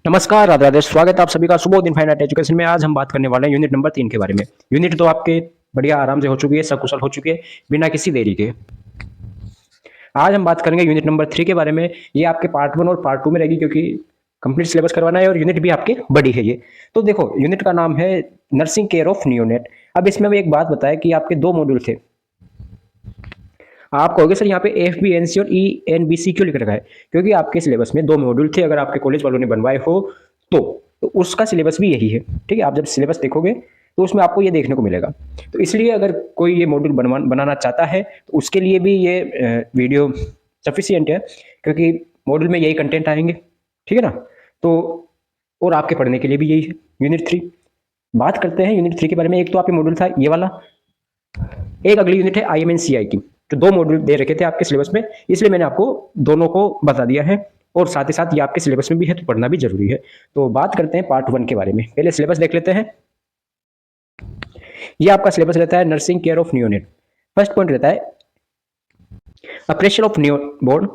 नमस्कार, राधे राधे। स्वागत है आप सभी का सुबोध फाइन आर्ट एजुकेशन में। आज हम बात करने वाले हैं यूनिट नंबर 3 के बारे में। यूनिट तो आपके बढ़िया आराम से हो चुकी है, सकुशल हो चुकी है, बिना किसी देरी के। आज हम बात करेंगे यूनिट नंबर 3 के बारे में। ये आपके पार्ट 1 और पार्ट 2 में रहेगी, क्योंकि कंप्लीट सिलेबस करवाना है और यूनिट भी आपकी बड़ी है ये। तो देखो, यूनिट का नाम है नर्सिंग केयर ऑफ नियोनेट। अब इसमें भी एक बात बताया कि आपके 2 मॉड्यूल थे। आप कहोगे सर यहाँ पे एफ बी एन सी और ई एन बी सी क्यों लिख रखा है? क्योंकि आपके सिलेबस में 2 मॉड्यूल थे। अगर आपके कॉलेज वालों ने बनवाए हो तो उसका सिलेबस भी यही है। ठीक है, आप जब सिलेबस देखोगे तो उसमें आपको ये देखने को मिलेगा। तो इसलिए अगर कोई ये मॉड्यूल बनाना चाहता है तो उसके लिए भी ये वीडियो सफिशियंट है, क्योंकि मॉड्यूल में यही कंटेंट आएंगे। ठीक है ना? तो और आपके पढ़ने के लिए भी यही है यूनिट 3। बात करते हैं यूनिट 3 के बारे में। एक तो आपके मॉड्यूल था ये वाला, एक अगली यूनिट है IMNCI की। जो 2 मॉड्यूल दे रखे थे आपके सिलेबस में, इसलिए मैंने आपको दोनों को बता दिया है। और साथ ही साथ ये आपके सिलेबस में भी है, तो पढ़ना भी जरूरी है। तो बात करते हैं पार्ट 1 के बारे में। पहले सिलेबस देख लेते हैं। ये आपका सिलेबस रहता है nursing care of neonate. First point रहता है ऑपरेशन ऑफ न्यूबॉर्न।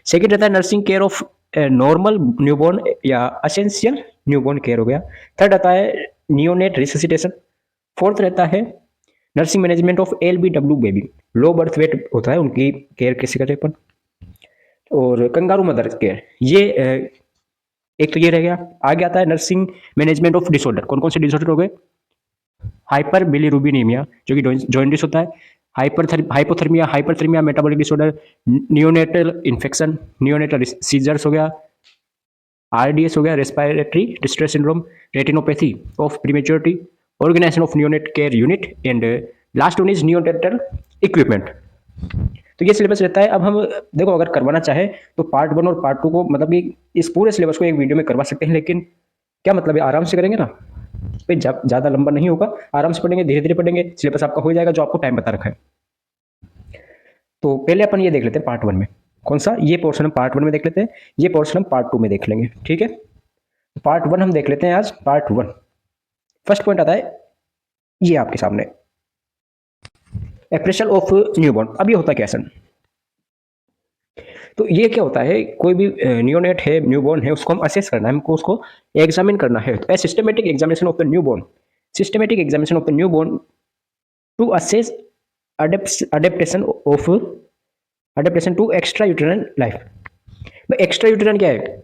सेकंड रहता है nursing care of normal newborn या असेंशियल न्यूबॉर्न केयर हो गया। थर्ड आता है नियोनेट रिससिटेशन। फोर्थ रहता है nursing management of LBW baby. Low birth weight होता है, उनकी केयर कैसे करें अपन। और कंगारू मदर केयर, ये एक तो ये रह गया। आगे आता है नर्सिंग मैनेजमेंट ऑफ डिसऑर्डर। कौन कौन से डिसऑर्डर हो गए? हाइपर बिलीरुबिनीमिया जो कि जॉइंडिस होता है, hypothermia, hyperthermia, metabolic disorder, neonatal infection, neonatal seizures हो गया, RDS हो गया, respiratory distress syndrome, retinopathy of prematurity, organisation of neonate care unit, and last one is neonatal equipment. तो ये सिलेबस रहता है। अब हम देखो, अगर करवाना चाहे तो पार्ट 1 और पार्ट 2 को, मतलब कि इस पूरे सिलेबस को एक वीडियो में करवा सकते हैं। लेकिन क्या मतलब है, आराम से करेंगे ना भाई, ज़्यादा लंबा नहीं होगा। आराम से पढ़ेंगे, धीरे धीरे पढ़ेंगे, सिलेबस आपका हो जाएगा जो आपको टाइम बता रखा है। तो पहले अपन ये देख लेते हैं पार्ट 1 में। कौन सा? ये पोर्शन हम पार्ट 1 में देख लेते हैं, ये पोर्शन हम पार्ट 2 में देख लेंगे। ठीक है, पार्ट 1 हम देख लेते हैं आज। पार्ट 1 फर्स्ट पॉइंट आता है ये आपके सामने, एप्रेशल ऑफ न्यूबॉर्न। अब ये होता क्या है सर? तो ये क्या होता है, कोई भी न्यूनेट है, न्यूबॉर्न है, उसको हम असेस करना है, हमको उसको एग्जामिन करना है। तो systematic examination of the newborn, systematic examination of the newborn to assess adaptation of adaptation to extra uterine life. Extra uterine क्या है?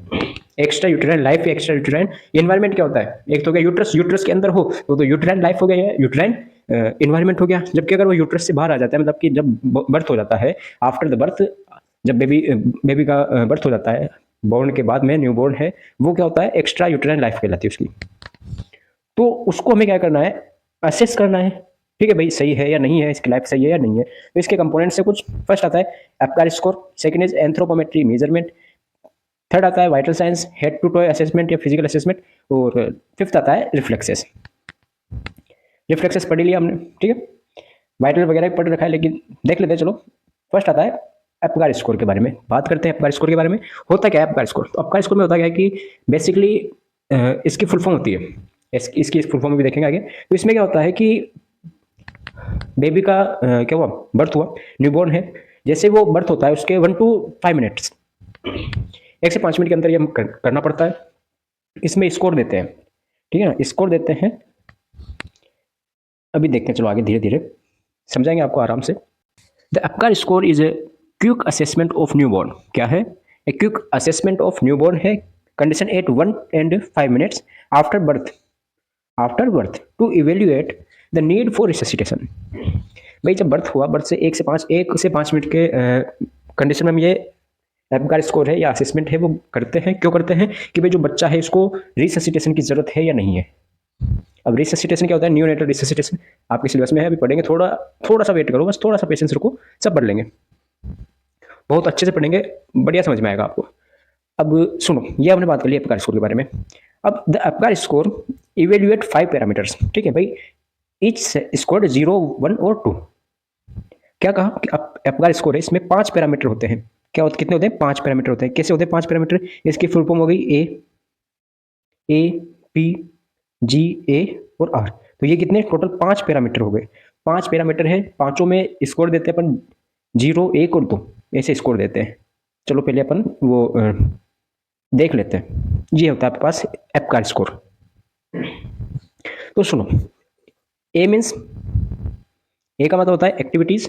एक्स्ट्रा यूटेराइन लाइफ या एक्स्ट्रा यूटेराइन एनवायरमेंट क्या होता है? एक तो क्या यूट्रस, यूट्रस के अंदर हो तो यूटेराइन लाइफ हो गया, यूटेराइन एनवायरमेंट हो गया। जबकि अगर वो यूट्रस से बाहर आ जाता है, मतलब कि जब बर्थ हो जाता है, आफ्टर द बर्थ, जब बेबी का बर्थ हो जाता है, बॉर्न के बाद में न्यूबॉर्न है, वो क्या होता है? एक्स्ट्रा यूटेराइन लाइफ कहलाती है उसकी। तो उसको हमें क्या करना है? असेस करना है। ठीक है भाई, सही है या नहीं है, इसकी लाइफ सही है या नहीं है। तो इसके कंपोनेंट से कुछ, फर्स्ट आता है Apgar score, second is anthropometry measurement, third आता है vital signs, head to toe assessment या फिजिकल असेसमेंट, और फिफ्थ आता है रिफ्लेक्सेस। रिफ्लेक्सेस पढ़ लिया हमने, ठीक है। वाइटल वगैरह भी पढ़ रखा है, लेकिन देख लेते हैं। चलो, फर्स्ट आता है एप्गार स्कोर के बारे में। बात करते हैं एप्गार स्कोर के बारे में। होता क्या है एप्गार स्कोर? तो एप्गार स्कोर में होता क्या है कि बेसिकली इसकी फुल फॉर्म होती है, इसकी फुल फॉर्म भी देखेंगे आगे। तो इसमें क्या होता है कि बेबी का क्या हुआ, बर्थ हुआ, न्यूबॉर्न है, जैसे वो बर्थ होता है उसके 1 to 5 मिनट्स, 1 से 5 मिनट के अंदर ये हम करना पड़ता है। इसमें स्कोर देते हैं, ठीक है ना, स्कोर देते हैं। अभी देखते हैं, चलो आगे धीरे धीरे समझाएंगे आपको आराम से। The Apgar score is a quick assessment of newborn. क्या है? A quick assessment of newborn है condition at 1 and 5 minutes after birth to evaluate the need for resuscitation. भाई जब बर्थ हुआ, बर्थ से 1 से 5 मिनट के कंडीशन में हम ये एप्गार स्कोर है या असेसमेंट है वो करते हैं। क्यों करते हैं? कि भाई जो बच्चा है इसको रिससिटेशन की जरूरत है या नहीं है। अब रिससिटेशन क्या होता है? नियोनेटल रिससिटेशन आपके सिलेबस में है, अभी पढ़ेंगे। थोड़ा सा वेट करो, बस थोड़ा सा पेशेंस रखो, सब पढ़ लेंगे, बहुत अच्छे से पढ़ेंगे, बढ़िया समझ में आएगा आपको। अब सुनो, ये हमने बात कर ली एप्गार स्कोर के बारे में। अब the Apgar score evaluate 5 parameters. ठीक है भाई, ईच स्कोर 0, 1 और 2। क्या कहा कि एप्गार स्कोर है, इसमें 5 पैरामीटर होते हैं। क्या होते, कितने होते हैं? 5 पैरामीटर होते हैं। कैसे होते हैं 5 पैरामीटर? इसकी फुल फॉर्म हो गई ए पी जी ए और आर। तो ये कितने टोटल? 5 पैरामीटर हो गए। 5 पैरामीटर है, पांचों में स्कोर देते हैं अपन 0, 1 और 2, ऐसे स्कोर देते हैं। चलो पहले अपन वो देख लेते हैं। ये होता है आपके पास एपगार स्कोर। तो सुनो, ए मीन्स, ए का मतलब होता है एक्टिविटीज,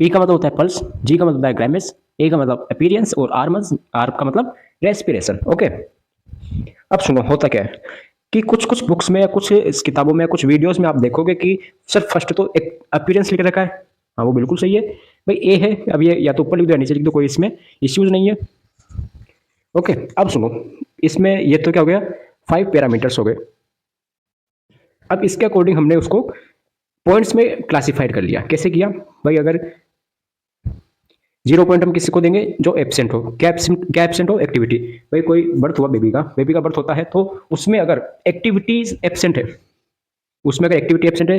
पी का मतलब होता है पल्स, जी का मतलब होता है ग्रामेस, ए का मतलब अपीरियंस और आर का मतलब रेस्पिरेशन। ओके, अब सुनो होता क्या है कि कुछ कुछ बुक्स में या कुछ इस किताबों में कुछ वीडियोस में आप देखोगे कि सर फर्स्ट तो एक अपीयरेंस लिख रखा है। हाँ वो बिल्कुल सही है भाई, ए है, अब ये या तो ऊपर लिख दो या नीचे लिख दो, कोई इसमें इश्यूज नहीं है। ओके, अब सुनो, इसमें ये तो क्या हो गया, 5 पैरामीटर्स हो गए। अब इसके अकॉर्डिंग हमने उसको पॉइंट्स में क्लासिफाइड कर लिया। कैसे किया भाई, अगर 0 पॉइंट हम किसी को देंगे जो एब्सेंट हो, क्या एब्सेंट हो, एक्टिविटी। भाई कोई बर्थ हुआ बेबी का बर्थ होता है तो उसमें अगर एक्टिविटीज एब्सेंट है, उसमें अगर एक्टिविटी एब्सेंट है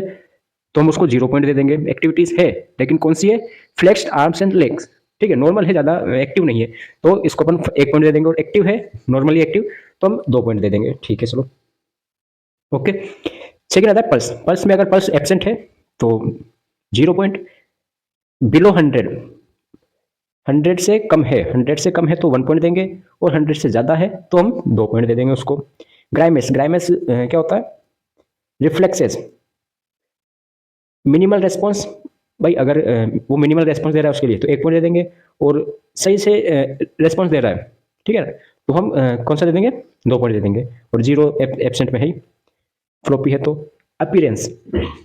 तो हम उसको 0 पॉइंट दे देंगे। एक्टिविटीज है लेकिन कौन सी है, फ्लेक्स्ड आर्म्स एंड लेग्स, ठीक है, नॉर्मल है, ज़्यादा एक्टिव नहीं है, तो इसको अपन 1 पॉइंट दे देंगे। और एक्टिव है, नॉर्मली एक्टिव, तो हम 2 पॉइंट दे देंगे। ठीक है चलो, ओके। सेकेंड आता है पल्स। पल्स में अगर पल्स एब्सेंट है तो 0 पॉइंट, बिलो 100 से कम है, 100 से कम है तो 1 पॉइंट देंगे, और 100 से ज़्यादा है तो हम 2 पॉइंट दे देंगे उसको। ग्राइमेस क्या होता है, रिफ्लेक्सेस, मिनिमल रेस्पॉन्स। भाई अगर वो मिनिमल रेस्पॉन्स दे रहा है उसके लिए तो 1 पॉइंट दे देंगे, और सही से रेस्पॉन्स दे रहा है, ठीक है, तो हम कौन सा दे देंगे, 2 पॉइंट दे देंगे। और 0 एब्सेंट में है, फ्लॉपी है तो। अपीयरेंस,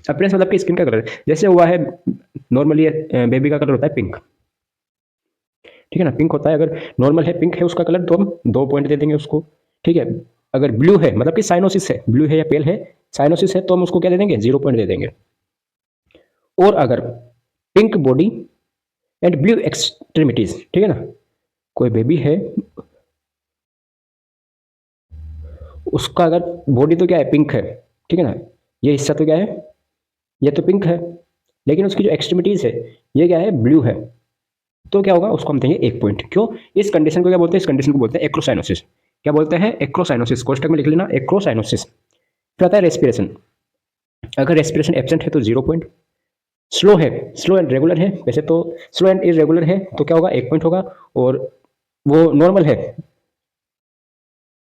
अपीयरेंस मतलब कि स्किन का कलर, जैसे हुआ है नॉर्मली बेबी का कलर होता है पिंक, ठीक है ना, पिंक होता है, अगर नॉर्मल है पिंक है उसका कलर तो हम 2 पॉइंट दे देंगे उसको, ठीक है। अगर ब्लू है मतलब कि साइनोसिस है, ब्लू है या पेल है, साइनोसिस है, तो हम उसको क्या दे देंगे, 0 पॉइंट दे देंगे। और अगर pink body and blue extremities, ठीक है ना, कोई बेबी है उसका अगर बॉडी तो क्या है, पिंक है, ठीक है ना, ये हिस्सा तो क्या है, ये तो पिंक है, लेकिन उसकी जो एक्सट्रीमिटीज है ये क्या है, ब्लू है, तो क्या होगा, उसको हम देंगे 1 पॉइंट। क्यों, इस कंडीशन को क्या बोलते हैं, इस कंडीशन को बोलते हैं एक्रोसाइनोसिस। क्या बोलते हैं, एक्रोसाइनोसिस, कोष्टक में लिख लेना एक्रोसाइनोसिस। फिर आता है रेस्पिरेशन। अगर रेस्पिरेशन एब्सेंट है तो 0 पॉइंट, स्लो है, स्लो एंड रेगुलर है, वैसे तो स्लो एंड इरेगुलर है तो क्या होगा, 1 पॉइंट होगा, और वो नॉर्मल है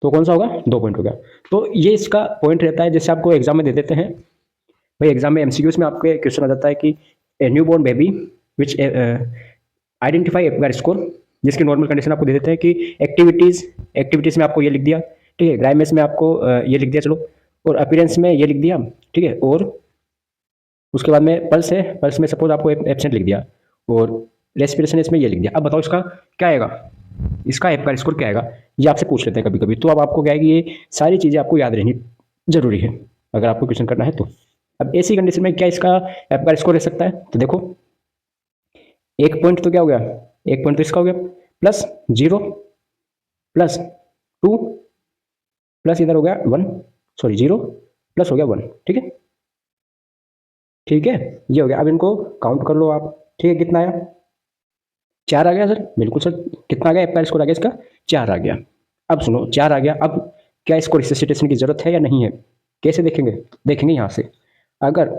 तो कौन सा होगा, 2 पॉइंट होगा। तो ये इसका पॉइंट रहता है, जैसे आपको एग्जाम में दे देते हैं भाई, एग्जाम में एमसीक्यूज में आपके क्वेश्चन आ जाता है कि a new born baby which identify Apgar score, जिसकी नॉर्मल कंडीशन आपको दे देते हैं कि एक्टिविटीज में आपको ये लिख दिया, ठीक है, ग्राइमेस में आपको ये लिख दिया चलो, और अपीयरेंस में ये लिख दिया, ठीक है, और उसके बाद में पल्स है, पल्स में सपोज आपको एब्सेंट लिख दिया, और रेस्पिरेशन इसमें ये लिख दिया। अब बताओ इसका क्या आएगा, इसका एपगार स्कोर क्या आएगा, ये आपसे पूछ लेते हैं कभी कभी, तो अब आपको क्या है कि ये सारी चीज़ें आपको याद रहनी जरूरी है अगर आपको क्वेश्चन करना है तो। अब ऐसी कंडीशन में क्या इसका एपगार स्कोर रह सकता है, तो देखो 1 पॉइंट तो क्या हो गया, 1 पॉइंट तो इसका हो गया, प्लस 0 प्लस 2 प्लस इधर हो गया 1, सॉरी 0 प्लस हो गया 1, ठीक है, ठीक है, ये हो गया। अब इनको काउंट कर लो आप, ठीक है, कितना आया, 4 आ गया सर, बिल्कुल सर, कितना आ गया एपगार स्कोर आ गया इसका, 4 आ गया। अब सुनो 4 आ गया, अब क्या इसको रिससिटेशन की जरूरत है या नहीं है, कैसे देखेंगे, देखेंगे यहाँ से, अगर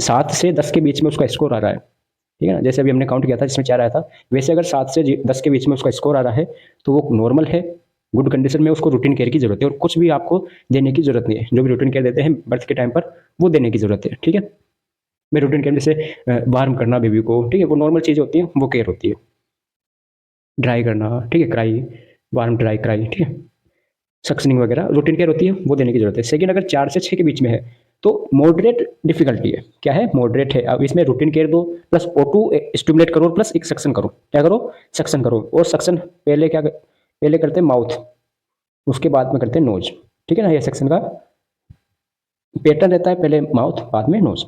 7 से 10 के बीच में उसका स्कोर आ रहा है, ठीक है ना, जैसे अभी हमने काउंट किया था जिसमें 4 आया था, वैसे अगर 7 से 10 के बीच में उसका स्कोर आ रहा है तो वो नॉर्मल है, गुड कंडीशन में, उसको रूटीन केयर की जरूरत है, और कुछ भी आपको देने की जरूरत नहीं है, जो भी रूटीन केयर देते हैं बर्थ के टाइम पर वो देने की जरूरत है, ठीक है। मैं रूटीन केयर जैसे वार्म करना बेबी को, ठीक है, वो नॉर्मल चीज़ होती है, वो केयर होती है, ड्राई करना, ठीक है, क्राई, वार्म ड्राई क्राई, ठीक है, सक्शनिंग वगैरह रूटीन केयर होती है, वो देने की जरूरत है। सेकेंड, अगर 4 से 6 के बीच में है तो मॉडरेट डिफिकल्टी है, क्या है, मॉडरेट है। अब इसमें रूटीन केयर दो, प्लस O2 स्टिमुलेट करो, प्लस एक सक्शन करो, क्या करो, सक्शन करो, और सक्शन पहले पहले करते हैं माउथ, उसके बाद में करते हैं नोज, ठीक है ना, ये सेक्शन का पैटर्न रहता है, पहले माउथ बाद में नोज।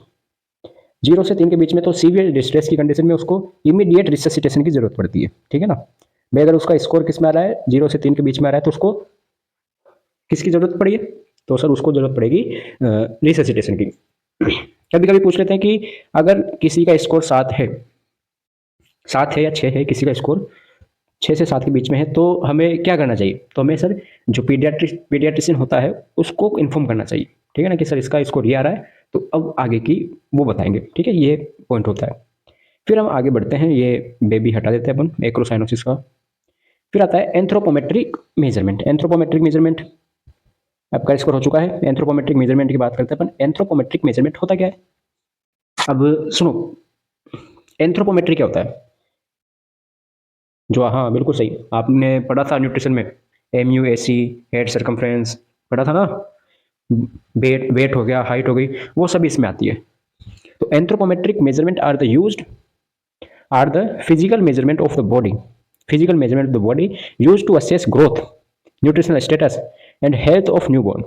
0 से 3 के बीच में तो सीवियर डिस्ट्रेस की कंडीशन में उसको इमीडिएट रिससिटेशन की जरूरत पड़ती है, ठीक है ना। भाई अगर उसका स्कोर किस में आ रहा है, 0 से 3 के बीच में आ रहा है तो उसको किसकी जरूरत पड़ी है, तो सर उसको जरूरत पड़ेगी रिससिटेशन की। कभी कभी पूछ लेते हैं कि अगर किसी का स्कोर 7 है या 6 है, किसी का स्कोर 6 से 7 के बीच में है, तो हमें क्या करना चाहिए, तो हमें सर जो पीडियाट्रिशियन होता है उसको इन्फॉर्म करना चाहिए, ठीक है ना, कि सर इसका स्कोर ये आ रहा है, तो अब आगे की वो बताएंगे, ठीक है, ये पॉइंट होता है। फिर हम आगे बढ़ते हैं, ये बेबी हटा देते हैं अपन, एक्रोसाइनोसिस का। फिर आता है एंथ्रोपोमेट्रिक मेजरमेंट। एंथ्रोपोमेट्रिक मेजरमेंट आपका स्कोर हो चुका है। एंथ्रोपोमेट्रिक मेजरमेंट की बात करते हैं अपन। एंथ्रोपोमेट्रिक मेजरमेंट होता क्या है? अब सुनो, एंथ्रोपोमेट्री क्या होता है? जो, हाँ बिल्कुल सही, आपने पढ़ा था न्यूट्रिशन में, MUAC, हेड सर्कम्फ्रेंस पढ़ा था ना, वेट वेट हो गया, हाइट हो गई, वो सब इसमें आती है। तो anthropometric measurement are the physical measurement of the body, physical measurement of the body use to assess growth, nutritional status and health of newborn.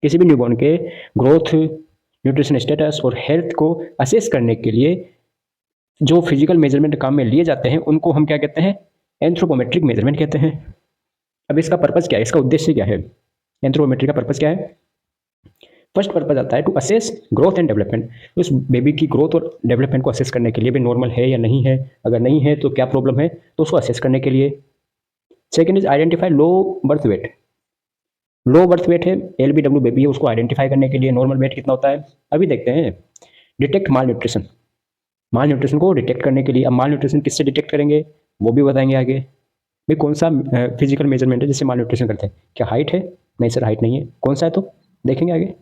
किसी भी न्यूबॉर्न के ग्रोथ, न्यूट्रिशन स्टेटस और हेल्थ को असेस करने के लिए जो फिजिकल मेजरमेंट काम में लिए जाते हैं उनको हम क्या कहते हैं? एंथ्रोपोमेट्रिक मेजरमेंट कहते हैं। अब इसका पर्पस क्या है, इसका उद्देश्य क्या है? एंथ्रोपोमेट्री का पर्पस क्या है? फर्स्ट पर्पस आता है to assess growth and development. उस बेबी की ग्रोथ और डेवलपमेंट को असेस करने के लिए भी नॉर्मल है या नहीं है, अगर नहीं है तो क्या प्रॉब्लम है, तो उसको असेस करने के लिए। Second is identify low birth weight. Low birth weight है, LBW बेबी है, उसको आइडेंटिफाई करने के लिए नॉर्मल वेट कितना होता है अभी देखते हैं। डिटेक्ट माल न्यूट्रिशन, माल न्यूट्रिशन को डिटेक्ट करने के लिए। अब माल न्यूट्रिशन किससे डिटेक्ट करेंगे वो भी बताएंगे आगे। भाई कौन सा फिजिकल मेजरमेंट है जिससे माल न्यूट्रिशन करते हैं? क्या हाइट है? नहीं सर हाइट नहीं है। कौन सा है तो देखेंगे आगे।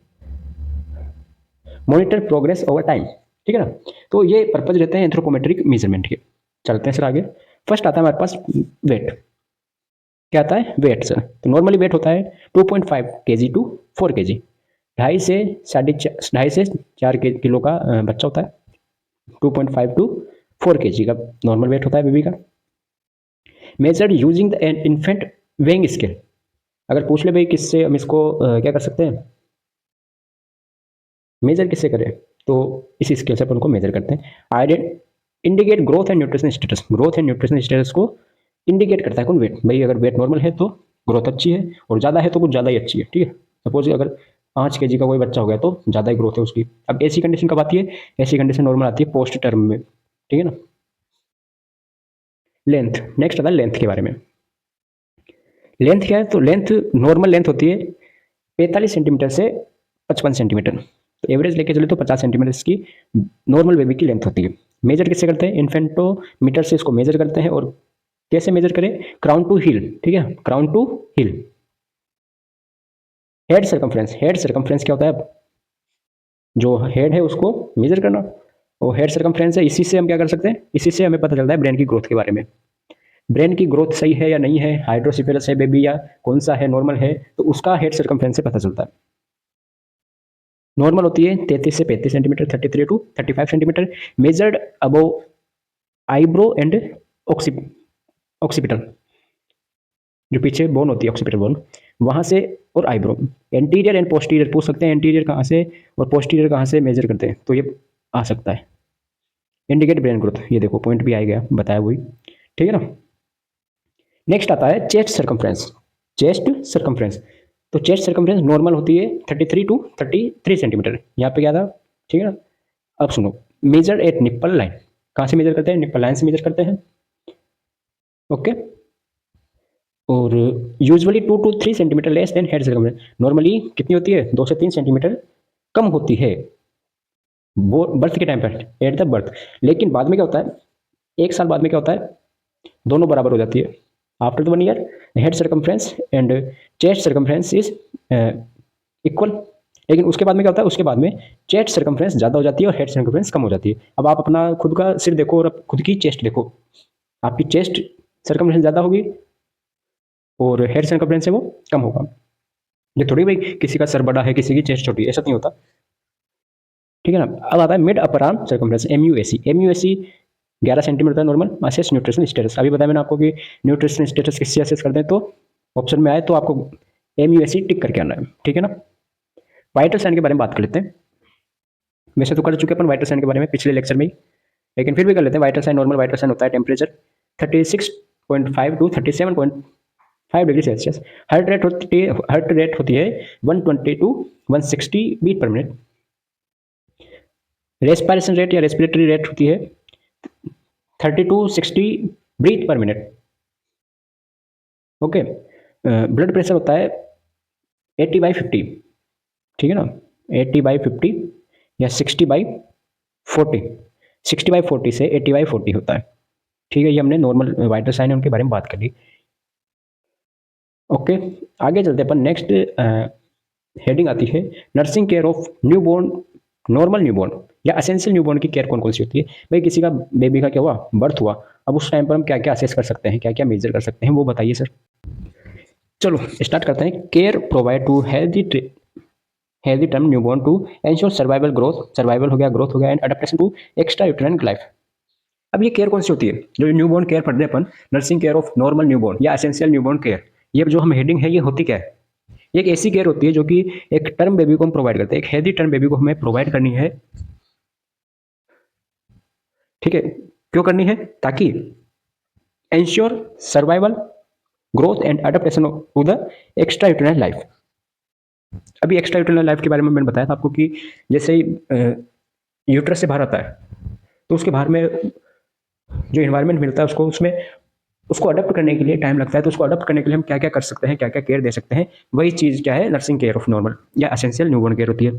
मॉनिटर प्रोग्रेस ओवर टाइम, ठीक है ना। तो ये पर्पज रहते हैं एंथ्रोपोमेट्रिक मेजरमेंट के। चलते हैं सर आगे। फर्स्ट आता है हमारे पास वेट। क्या आता है? Weight sir. तो नॉर्मली वेट होता है 2.5 kg टू 4 kg, 2.5 से 4 किलो का बच्चा होता है। 2.5 टू 4 kg का नॉर्मल वेट होता है बेबी का। Measured using the infant weighing scale. अगर पूछ ले भाई किससे हम इसको क्या कर सकते हैं, मेजर किससे करें, तो इस स्केल से अपन को मेजर करते हैं। Indicate growth and nutrition status. Growth and nutrition status को इंडिकेट करता है कौन? वेट। भाई अगर वेट नॉर्मल है तो ग्रोथ अच्छी है, और ज़्यादा है तो कुछ ज़्यादा ही अच्छी है, ठीक है। सपोज अगर 5 kg का कोई बच्चा हो गया तो ज़्यादा ही ग्रोथ है उसकी। अब ऐसी कंडीशन कब आती है? ऐसी कंडीशन नॉर्मल आती है पोस्ट टर्म में, ठीक है ना। लेंथ, नेक्स्ट आता है लेंथ के बारे में। लेंथ क्या है? तो लेंथ, नॉर्मल लेंथ होती है 45 सेंटीमीटर से 55 सेंटीमीटर। तो एवरेज लेके चले तो 50 सेंटीमीटर की नॉर्मल बेबी की लेंथ होती है। मेजर किससे करते हैं? इन्फेंटोमीटर से इसको मेजर करते हैं। और कैसे मेजर करें? क्राउन टू हिल, ठीक है, crown to heel. Head circumference, head circumference क्या होता है? जो हेड है उसको मेजर करना, वो हेड सर्कमफ्रेंस है। इसी से हम क्या कर सकते हैं? इसी से हमें पता चलता है ब्रेन की ग्रोथ के बारे में। ब्रेन की ग्रोथ सही है या नहीं है, हाइड्रोसिफेरस है बेबी या कौन सा है, नॉर्मल है, तो उसका हेड सर्कमफ्रेंस से पता चलता है। नॉर्मल होती है 33 से 35 centimetre, 33 to 35 centimetre. Measured above eyebrow and occipital, जो पीछे बोन होती है ऑक्सीपिटल बोन, वहां से, और आईब्रो। एंटीरियर एंड पोस्टीरियर पूछ सकते हैं, एंटीरियर कहाँ से और पोस्टीरियर कहाँ से मेजर करते हैं, तो ये आ सकता है। इंडिकेट ब्रेन ग्रोथ, ये देखो पॉइंट भी आ गया बताया वही, ठीक है ना। नेक्स्ट आता है चेस्ट सर्कमफ्रेंस। चेस्ट सर्कमफ्रेंस, तो चेस्ट सर्कमफ्रेंस नॉर्मल होती है 33 टू 33 सेंटीमीटर। यहाँ पे क्या था, ठीक है ना। अब सुनो, मेजर एट निप्पल लाइन। कहाँ से मेजर करते हैं? निप्पल लाइन से मेजर करते हैं, ओके। और usually 2 to 3 centimetre less than head circumference. Normally कितनी होती है? 2 से 3 सेंटीमीटर कम होती है वो बर्थ के टाइम पर, एट द बर्थ। लेकिन बाद में क्या होता है, 1 साल बाद में क्या होता है, दोनों बराबर हो जाती है। After the 1 year head circumference and chest circumference is equal. लेकिन उसके बाद में क्या होता है, उसके बाद में चेस्ट सर्कमफ्रेंस ज़्यादा हो जाती है और हेड सर्कमफ्रेंस कम हो जाती है। अब आप अपना खुद का सिर देखो और खुद की चेस्ट देखो, आपकी चेस्ट सर्कमफ्रेंस ज़्यादा होगी और हेड सर्कमफ्रेंस है वो कम होगा। ये थोड़ी भाई किसी का सर बड़ा है किसी की चेस्ट छोटी है, ऐसा नहीं होता, ठीक है ना। अब आता है mid upper arm circumference, MUAC। MUAC 11 centimetre होता है नॉर्मल। असेस न्यूट्रिशन स्टेटस, अभी बताया मैंने आपको कि न्यूट्रिशन स्टेटस किससे असेस करते हैं, तो ऑप्शन में आए तो आपको MUAC टिक करके आना है, ठीक है ना। वाइटल साइन के बारे में बात कर लेते हैं। वैसे तो कर चुके अपन वाइटल साइन के बारे में पिछले लेक्चर में ही, लेकिन फिर भी कर लेते हैं। Vital sign, normal vital sign होता है temperature 36.5 to 37.5 degree Celsius. Heart rate होती है 120 to 160 beat per minute. Respiration rate या रेस्पिरेटरी रेट होती है 30 to 60 breath per minute, okay. Blood pressure होता है 80/50, ठीक है ना, 80/50 या 60/40। 60/40 से 80/40 होता है, ठीक है। ये हमने नॉर्मल वाइटल साइन है उनके बारे में बात कर ली। ओके, आगे चलते अपन। नेक्स्ट हेडिंग आती है nursing care of newborn, normal newborn या एसेंशियल न्यूबॉर्न की केयर कौन कौन सी होती है। भाई किसी का बेबी का क्या हुआ, बर्थ हुआ, अब उस टाइम पर हम क्या क्या असेस कर सकते हैं, क्या क्या मेजर कर सकते हैं, वो बताइए सर। चलो स्टार्ट करते हैं। Care provide to healthy term newborn to ensure survival growth, survival हो गया, ग्रोथ हो गया, and adaptation to extra uterine life. अब ये केयर कौन सी होती है जो न्यूबॉर्न केयर पढ़ रहे हैं अपन, nursing care of normal newborn या एसेंशियल न्यूबॉर्न केयर, ये जो हम हेडिंग है ये होती क्या है। ये एक ऐसी केयर होती है जो कि एक टर्म बेबी को हम प्रोवाइड करते हैं, एक हेल्दी टर्म बेबी को हमें प्रोवाइड करनी है, ठीक है। क्यों करनी है, ताकि ensure survival growth and adaptation to the extra uterine life. अभी एक्स्ट्रा यूटेरिन लाइफ के बारे में मैंने बताया था आपको कि जैसे ही यूट्रस से बाहर आता है तो उसके बाहर में जो इन्वायरमेंट मिलता है उसको, उसमें उसको अडप्ट करने के लिए टाइम लगता है, तो उसको अडप्ट करने के लिए हम क्या क्या कर सकते हैं, क्या क्या केयर दे सकते हैं, वही चीज़ क्या है, नर्सिंग केयर ऑफ नॉर्मल या एसेंशियल न्यूबॉर्न केयर होती है।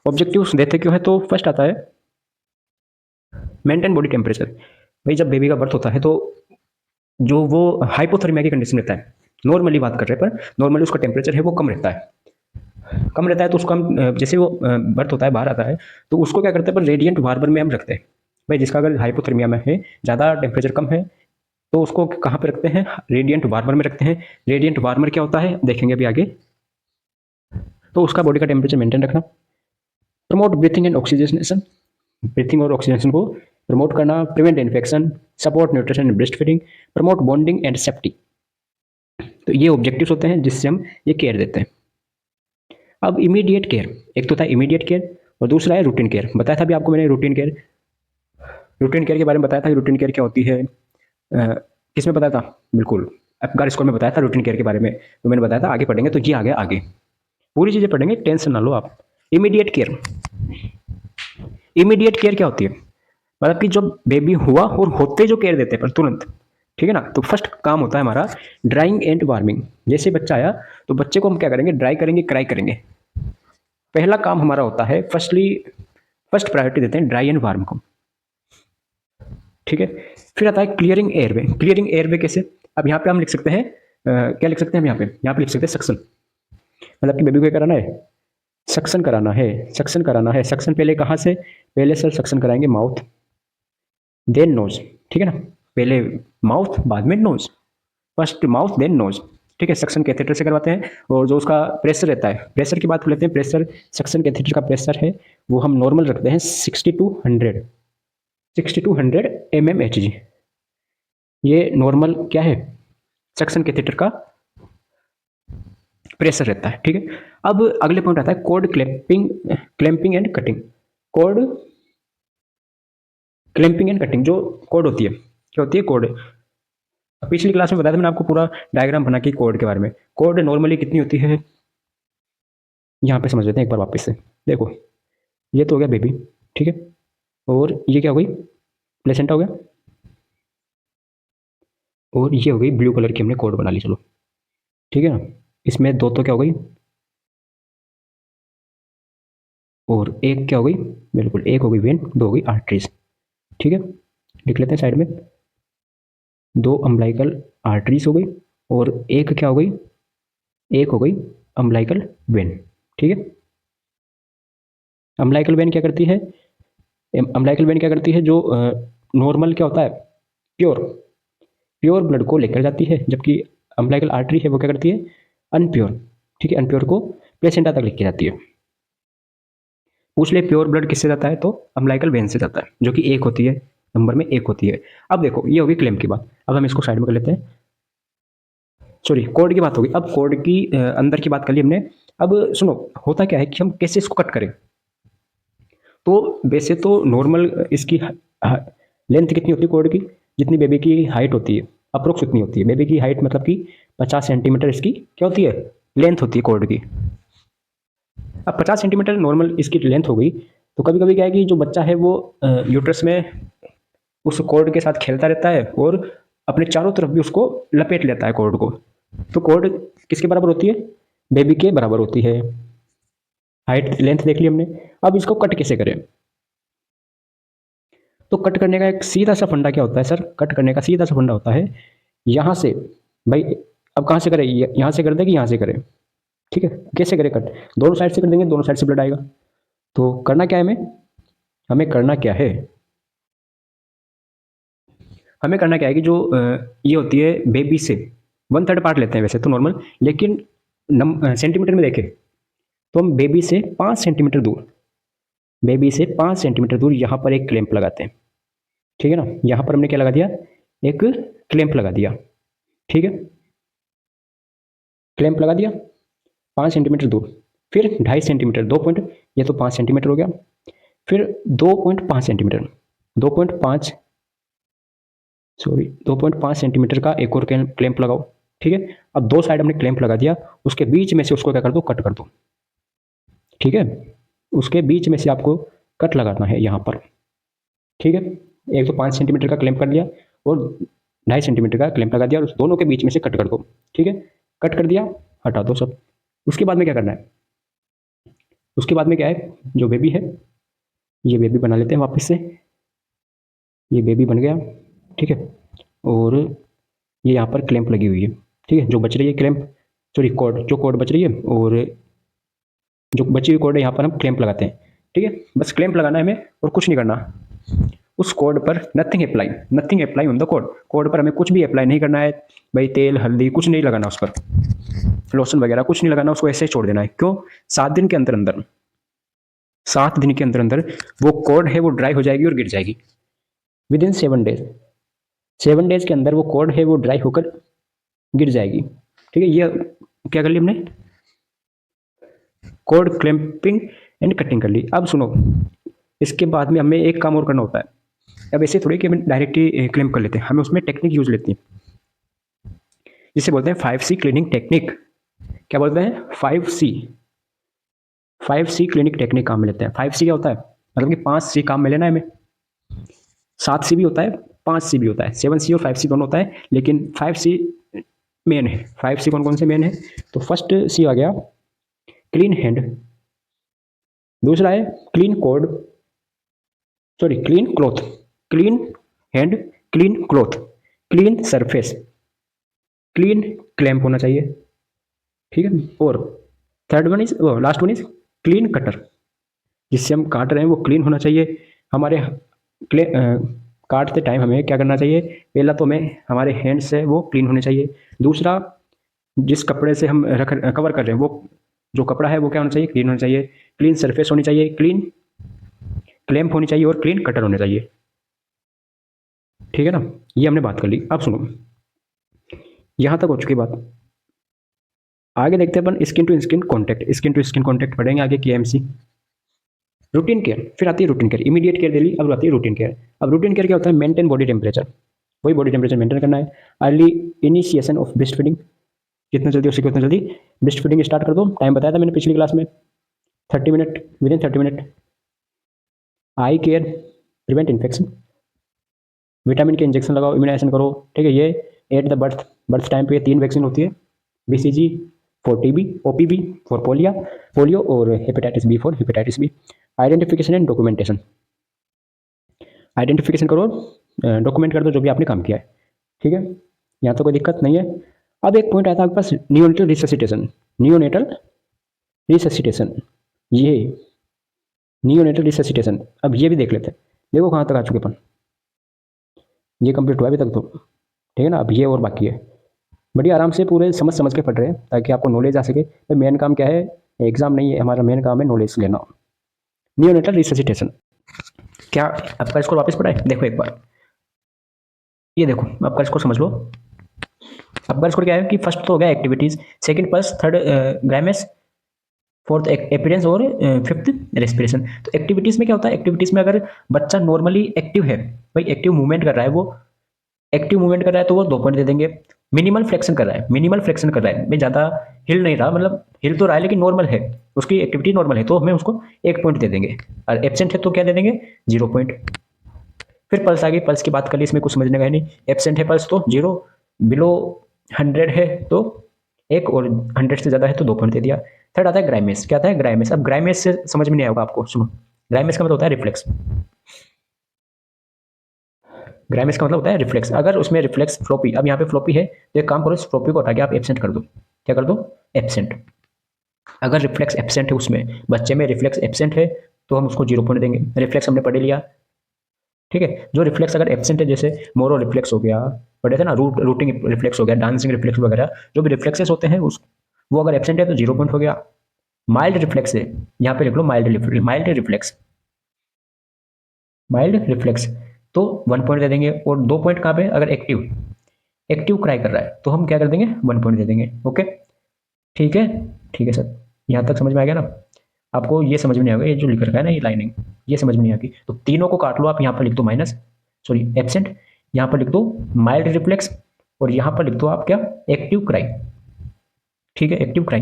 ऑब्जेक्टिव्स देते क्यों है, तो फर्स्ट आता है मेंटेन बॉडी टेम्परेचर। भाई जब बेबी का बर्थ होता है तो जो वो हाइपोथर्मिया की कंडीशन रहता है, नॉर्मली बात कर रहे हैं, पर नॉर्मली उसका टेम्परेचर है वो कम रहता है, कम रहता है, तो उसको हम जैसे वो बर्थ होता है बाहर आता है तो उसको क्या करते हैं, पर रेडिएंट वार्मर में हम रखते हैं। भाई जिसका अगर हाइपोथर्मिया में है, ज़्यादा टेम्परेचर कम है, तो उसको कहाँ पे रखते हैं, रेडिएंट वार्मर में रखते हैं। रेडिएंट वार्मर क्या होता है देखेंगे अभी आगे। तो उसका बॉडी का टेम्परेचर मेंटेन रखना। Promote breathing and oxygenation, breathing और ऑक्सीजनेशन को प्रमोट करना। Prevent infection, support nutrition and breast feeding, promote bonding and safety. तो ये ऑब्जेक्टिव्स होते हैं जिससे हम ये केयर देते हैं। अब इमीडिएट केयर, एक तो था इमीडिएट केयर और दूसरा है रूटीन केयर। बताया था अभी आपको मैंने रूटीन केयर, रूटीन केयर के बारे में बताया था कि रूटीन केयर क्या होती है। किस में बताया था, बिल्कुल अफगार स्कूल में बताया था रूटीन केयर के बारे में, तो मैंने बताया था आगे पढ़ेंगे तो ये आ गया आगे, पूरी चीज़ें पढ़ेंगे, टेंशन ना लो आप। इमीडिएट केयर, इमीडिएट केयर क्या होती है, मतलब कि जब बेबी हुआ और होते जो केयर देते हैं पर तुरंत, ठीक है ना। तो फर्स्ट काम होता है हमारा ड्राइंग एंड वार्मिंग। जैसे बच्चा आया तो बच्चे को हम क्या करेंगे, ड्राई करेंगे, क्राई करेंगे। पहला काम हमारा होता है, फर्स्ट प्रायोरिटी देते हैं ड्राई एंड वार्म को, ठीक है। फिर आता है क्लियरिंग एयरवे। क्लियरिंग एयरवे कैसे, अब यहाँ पे हम लिख सकते हैं क्या लिख सकते हैं हम यहाँ पे लिख सकते हैं सक्शन, मतलब कि बेबी को क्या कराना है, सक्शन कराना है, सक्शन कराना है। सक्शन पहले कहाँ से, पहले सर सक्शन कराएंगे माउथ देन नोज, ठीक है ना। पहले माउथ बाद में nose, first mouth then nose, ठीक है। सक्शन कैथेटर से करवाते हैं। और जो उसका प्रेशर रहता है, प्रेशर की बात कर लेते हैं। प्रेशर, सक्शन कैथेटर का प्रेशर है वो हम नॉर्मल रखते हैं 60 to 100 mmHg। ये नॉर्मल क्या है, सक्शन कैथेटर का प्रेशर रहता है, ठीक है। अब अगले पॉइंट आता है code clamping, clamping and cutting. Code clamping and cutting जो कोड होती है, क्या होती है कोड, पिछली क्लास में बताया था मैंने आपको पूरा डायग्राम बना के कोड के बारे में। कोड नॉर्मली कितनी होती है, यहाँ पे समझ लेते हैं एक बार वापस से। देखो ये तो हो गया बेबी, ठीक है, और ये क्या हो गई, प्लेसेंटा हो गया, और ये हो गई ब्लू कलर की हमने कोड बना ली, चलो ठीक है ना। इसमें दो तो क्या हो गई, और एक क्या हो गई, बिल्कुल एक हो गई वेन, दो हो गई आर्टरीज, ठीक है। लिख लेते हैं साइड में, दो अम्बलाइकल आर्टरीज हो गई, और एक क्या हो गई, एक हो गई अम्बलाइकल वेन, ठीक है। अम्बलाइकल वेन क्या करती है, अम्बलाइकल वेन क्या करती है, जो नॉर्मल क्या होता है, प्योर प्योर ब्लड को लेकर जाती है, जबकि अम्बलाइकल आर्टरी है वो क्या करती है, अनप्योर, ठीक है, अनप्योर को प्लेसेंटा तक लेके जाती है। पूछ ले प्योर ब्लड किससे जाता है, तो अम्बलाइकल वेन से जाता है, जो कि एक होती है, नंबर में एक होती है। अब देखो ये होगी क्लेम की बात, अब हम इसको साइड में कर लेते हैं, सॉरी कोड की बात होगी। अब कोड की अंदर की बात कर ली हमने। अब सुनो होता क्या है कि हम कैसे इसको कट करें। तो वैसे तो नॉर्मल इसकी लेंथ कितनी होती है कोड की, जितनी बेबी की हाइट होती है, अप्रोक्स उतनी होती है बेबी की हाइट, मतलब कि 50 सेंटीमीटर इसकी क्या होती है, लेंथ होती है कोड की। अब 50 सेंटीमीटर नॉर्मल इसकी लेंथ हो गई, तो कभी कभी क्या है कि जो बच्चा है वो यूट्रस में उस कोड के साथ खेलता रहता है और अपने चारों तरफ भी उसको लपेट लेता है कोड को। तो कोड किसके बराबर होती है, बेबी के बराबर होती है। हाइट लेंथ देख ली हमने। अब इसको कट कैसे करें, तो कट करने का एक सीधा सा फंडा क्या होता है सर, कट करने का सीधा सा फंडा होता है यहाँ से, भाई अब कहाँ से करें, यहाँ से कर दे कि यहाँ से करें, ठीक है। कैसे करें कट, दोनों साइड से कर देंगे, दोनों साइड से ब्लड आएगा। तो करना क्या है हमें, हमें करना क्या है, हमें करना क्या है कि जो ये होती है बेबी से 1/3 पार्ट लेते हैं वैसे तो नॉर्मल, लेकिन सेंटीमीटर में देखें तो हम बेबी से 5 सेंटीमीटर दूर, बेबी से 5 सेंटीमीटर दूर यहाँ पर एक क्लैंप लगाते हैं, ठीक है ना। यहाँ पर हमने क्या लगा दिया, एक क्लैंप लगा दिया, ठीक है, क्लैंप लगा दिया 5 सेंटीमीटर दूर। फिर 2.5 सेंटीमीटर, 2 पॉइंट, ये तो 5 सेंटीमीटर हो गया। फिर 2.5 सेंटीमीटर, 2.5 सॉरी 2.5 सेंटीमीटर का एक और क्लैंप लगाओ, ठीक है। अब दो साइड हमने क्लैंप लगा दिया, उसके बीच में से उसको क्या कर दो, कट कर दो, ठीक है। उसके बीच में से आपको कट लगाना है यहाँ पर, ठीक है। एक तो 5 सेंटीमीटर का क्लैंप कर दिया और 2.5 सेंटीमीटर का क्लैंप लगा दिया, और उस दोनों के बीच में से कट कर दो, ठीक है। कट कर दिया, हटा दो सब। उसके बाद में क्या करना है, उसके बाद में क्या है, जो बेबी है, ये बेबी बना लेते हैं वापस से, ये बेबी बन गया, ठीक है। और ये यहाँ पर क्लैंप लगी हुई है, ठीक है, जो बच रही है क्लैंप, सॉरी कॉर्ड, जो कॉर्ड बच रही है, और जो बची हुई कॉर्ड है यहाँ पर हम क्लैंप लगाते हैं, ठीक है। बस क्लैंप लगाना है हमें और कुछ नहीं करना। उस कोड पर nothing apply, nothing apply on the code, code पर हमें कुछ भी अप्लाई नहीं करना है भाई, तेल हल्दी कुछ नहीं लगाना उस पर, लोशन वगैरह कुछ नहीं लगाना, उसको ऐसे ही छोड़ देना है। क्यों, 7 दिन के अंदर अंदर, 7 दिन के अंदर अंदर वो कोड है वो ड्राई हो जाएगी और गिर जाएगी, विद इन 7 डेज, 7 डेज के अंदर वो कोड है वो ड्राई होकर गिर जाएगी, ठीक है। ये क्या कर लिया हमने, कोड क्लैंपिंग एंड कटिंग कर ली। अब सुनो, इसके बाद में हमें एक काम और करना होता है। अब ऐसे थोड़ी कि हम डायरेक्ट ही क्लैंप कर लेते हैं, हमें उसमें टेक्निक यूज लेती है, जिसे बोलते हैं 5C क्लीनिंग टेक्निक। क्या बोलते हैं, 5C, 5C क्लिनिक टेक्निक काम में लेते हैं। 5C क्या होता है, मतलब कि 5C काम में लेना है हमें, 7C भी होता है, 5C भी होता है, 7C और 5C दोनों होता है, लेकिन 5C मेन है। 5C कौन कौन से मेन है, तो फर्स्ट C आ गया क्लीन हैंड, दूसरा है clean code, sorry clean cloth, clean hand, clean cloth, clean surface, clean clamp होना चाहिए, ठीक है। और third one is, last one is clean cutter, जिससे हम काट रहे हैं वो क्लीन होना चाहिए। हमारे काटते टाइम हमें क्या करना चाहिए, पहला तो हमें हमारे हैंड्स से वो क्लीन होने चाहिए, दूसरा जिस कपड़े से हम कवर कर रहे हैं वो जो कपड़ा है वो क्या होना चाहिए, क्लीन होना चाहिए, क्लीन सरफेस होनी चाहिए, क्लीन क्लैंप होनी चाहिए और क्लीन कटर होने चाहिए, ठीक है ना। ये हमने बात कर ली। अब सुनो, यहाँ तक हो चुकी बात, आगे देखते हैं अपन skin to skin contact, skin to skin contact पढ़ेंगे आगे KMC। रूटीन केयर, फिर आती है routine care, immediate care daily, अब आती है रूटीन केयर। अब रूटीन केयर क्या होता है, मेंटेन बॉडी टेम्परेचर, वही बॉडी टेम्परेचर मेंटेन करना है। Early initiation of breast feeding, जितना जल्दी हो सके उतना जल्दी ब्रेस्ट फीडिंग स्टार्ट कर दो, टाइम बताया था मैंने पिछली क्लास में, 30 minute, with in 30 minute. I care, prevent infection, vitamin के इंजेक्शन लगाओ, इम्यूनाइजेशन करो, ठीक है। ये एट द बर्थ टाइम पे 3 वैक्सीन होती है, BCG for TB, OPV for polio और hepatitis B for hepatitis B। Identification and documentation, identification करो, डॉक्यूमेंट कर दो जो भी आपने काम किया है, ठीक है। यहाँ तो कोई दिक्कत नहीं है। अब एक पॉइंट आया था आपके पास, नियोनेटल रिससिटेशन, नियोनेटल रिससिटेशन, ये नियोनेटल रिससिटेशन, अब ये भी देख लेते हैं। देखो कहाँ तक आ चुके अपन, ये कंप्लीट हुआ अभी तक तो, ठीक है ना। अब ये और बाकी है, बढ़िया आराम से पूरे समझ समझ के पढ़ रहे हैं ताकि आपको नॉलेज आ सके। तो मेन काम क्या है, एग्जाम नहीं है हमारा, मेन काम है नॉलेज लेना। नियोनेटल रिससिटेशन, क्या आपका स्कोर वापस पढ़ा है, देखो एक बार, ये देखो आपका स्कोर समझ लो। आपका स्कोर क्या है कि फर्स्ट तो हो गया activities, second pulse, third grimace, fourth appearance और फिफ्थ रेस्पिरेशन। तो एक्टिविटीज में क्या होता है, एक्टिविटीज में अगर बच्चा नॉर्मली एक्टिव है, भाई एक्टिव मूवमेंट कर रहा है, वो एक्टिव मूवमेंट कर रहा है तो वो 2 पॉइंट दे देंगे। मिनिमल फ्लेक्शन कर रहा है, मिनिमल फ्लेक्शन कर रहा है, भाई ज़्यादा हिल नहीं रहा, मतलब हिल तो रहा है लेकिन नॉर्मल है, उसकी एक्टिविटी नॉर्मल है, तो हमें उसको 1 पॉइंट दे देंगे। और एब्सेंट है तो क्या दे देंगे, 0 पॉइंट। फिर पल्स आ गई, पल्स की बात कर ली, इसमें कुछ समझने का है नहीं, एब्सेंट है पल्स तो 0, बिलो 100 है तो 1, और 100 से ज़्यादा है तो 2 पॉइंट दे दिया। थर्ड आता है ग्राइमेस, क्या आता है ग्राइमेस, अब ग्राइमेस से समझ में नहीं आएगा आपको, सुनो। ग्राइमेस का मतलब होता है रिफ्लेक्स, ग्राइमस का मतलब होता है रिफ्लेक्स। अगर उसमें रिफ्लेक्स फ्लोपी, अब यहाँ पे फ्लोपी है तो एक काम करो, इस फ्लोपी को हटा के आप एब्सेंट कर दो। क्या कर दो? एब्सेंट। अगर रिफ्लेक्स एब्सेंट है, उसमें बच्चे में रिफ्लेक्स एब्सेंट है, तो हम उसको 0 पॉइंट देंगे। रिफ्लेक्स हमने पढ़ लिया, ठीक है। जो रिफ्लेक्स अगर एब्सेंट है, जैसे मोरो रिफ्लेक्स हो गया, पढ़े थे ना, रूटिंग रिफ्लेक्स हो गया, डांसिंग रिफ्लेक्स वगैरह, जो भी रिफ्लेक्सेस होते हैं उस वो अगर एब्सेंट है तो 0 पॉइंट हो गया। माइल्ड रिफ्लेक्स है, यहाँ पे लिख लो माइल्ड रिफ्लेक्स, माइल्ड रिफ्लेक्स, तो 1 पॉइंट दे देंगे। और 2 पॉइंट कहाँ पे? अगर एक्टिव एक्टिव क्राई कर रहा है तो हम क्या कर देंगे? 1 पॉइंट दे देंगे। ओके, ठीक है, ठीक है सर, यहाँ तक समझ में आ गया ना? आपको ये समझ में नहीं आएगा, ये जो लिख रखा है ना, ये लाइनिंग, ये समझ में नहीं आएगी, तो तीनों को काट लो आप। यहाँ पर लिख दो माइनस, सॉरी एब्सेंट, यहाँ पर लिख दो माइल्ड रिफ्लेक्स, और यहाँ पर लिख दो आप क्या? Active cry. ठीक है, एक्टिव क्राई।